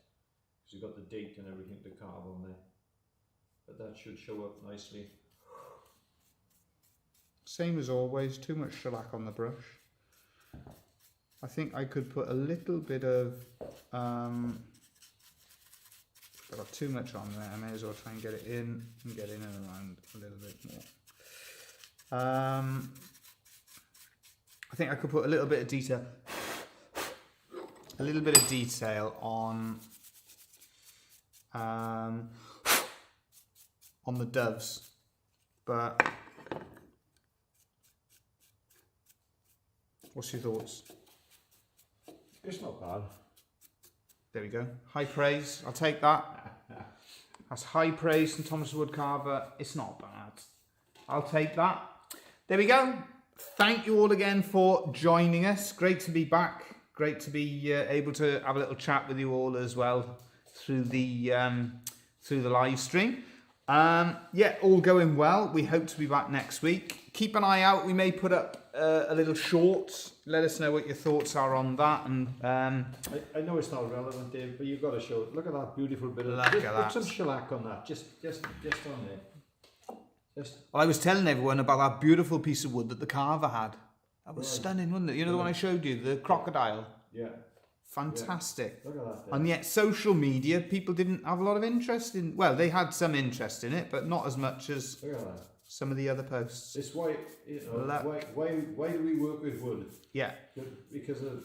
Because you've got the date and everything to carve on there. But that should show up nicely. Same as always, too much shellac on the brush. I think I could put a little bit of, I've got too much on there. I may as well try and get it in and get in and around a little bit more. I think I could put a little bit of detail, on the doves, but what's your thoughts? It's not bad. There we go. High praise. I'll take that. That's high praise from Thomas Woodcarver. It's not bad. I'll take that. There we go. Thank you all again for joining us. Great to be back. Great to be able to have a little chat with you all as well through the live stream. Yeah, all going well. We hope to be back next week. Keep an eye out. We may put up a little short. Let us know what your thoughts are on that. And I know it's not relevant, Dave, but you've got to show it. Look at that beautiful bit of. Look at Put that. some shellac on that. Just on there. well, I was telling everyone about that beautiful piece of wood that the carver had. That was stunning, wasn't it? You know the one I showed you, the crocodile. Yeah. Fantastic. Look at that. Dave. And yet social media, people didn't have a lot of interest in, well, they had some interest in it, but not as much as Look at that. some of the other posts. It's why, you know, Look. why do we work with wood? Yeah. Because of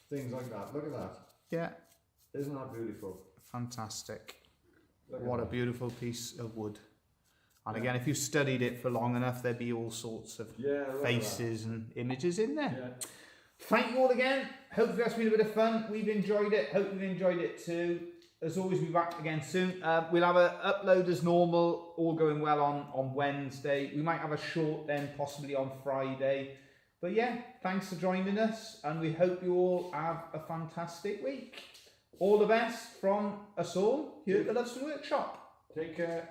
things like that. Look at that. Yeah. Isn't that beautiful? Fantastic. Look at What a that. beautiful piece of wood. And again, if you studied it for long enough, there'd be all sorts of Yeah, look at faces and images in there. that. Yeah. Thank you all again. Hopefully that's been a bit of fun. We've enjoyed it. Hope you've enjoyed it too. As always, we'll be back again soon. We'll have an upload as normal, all going well on Wednesday. We might have a short then, possibly on Friday. But yeah, thanks for joining us, and we hope you all have a fantastic week. All the best from us all here at the Lovespoon Workshop. Take care.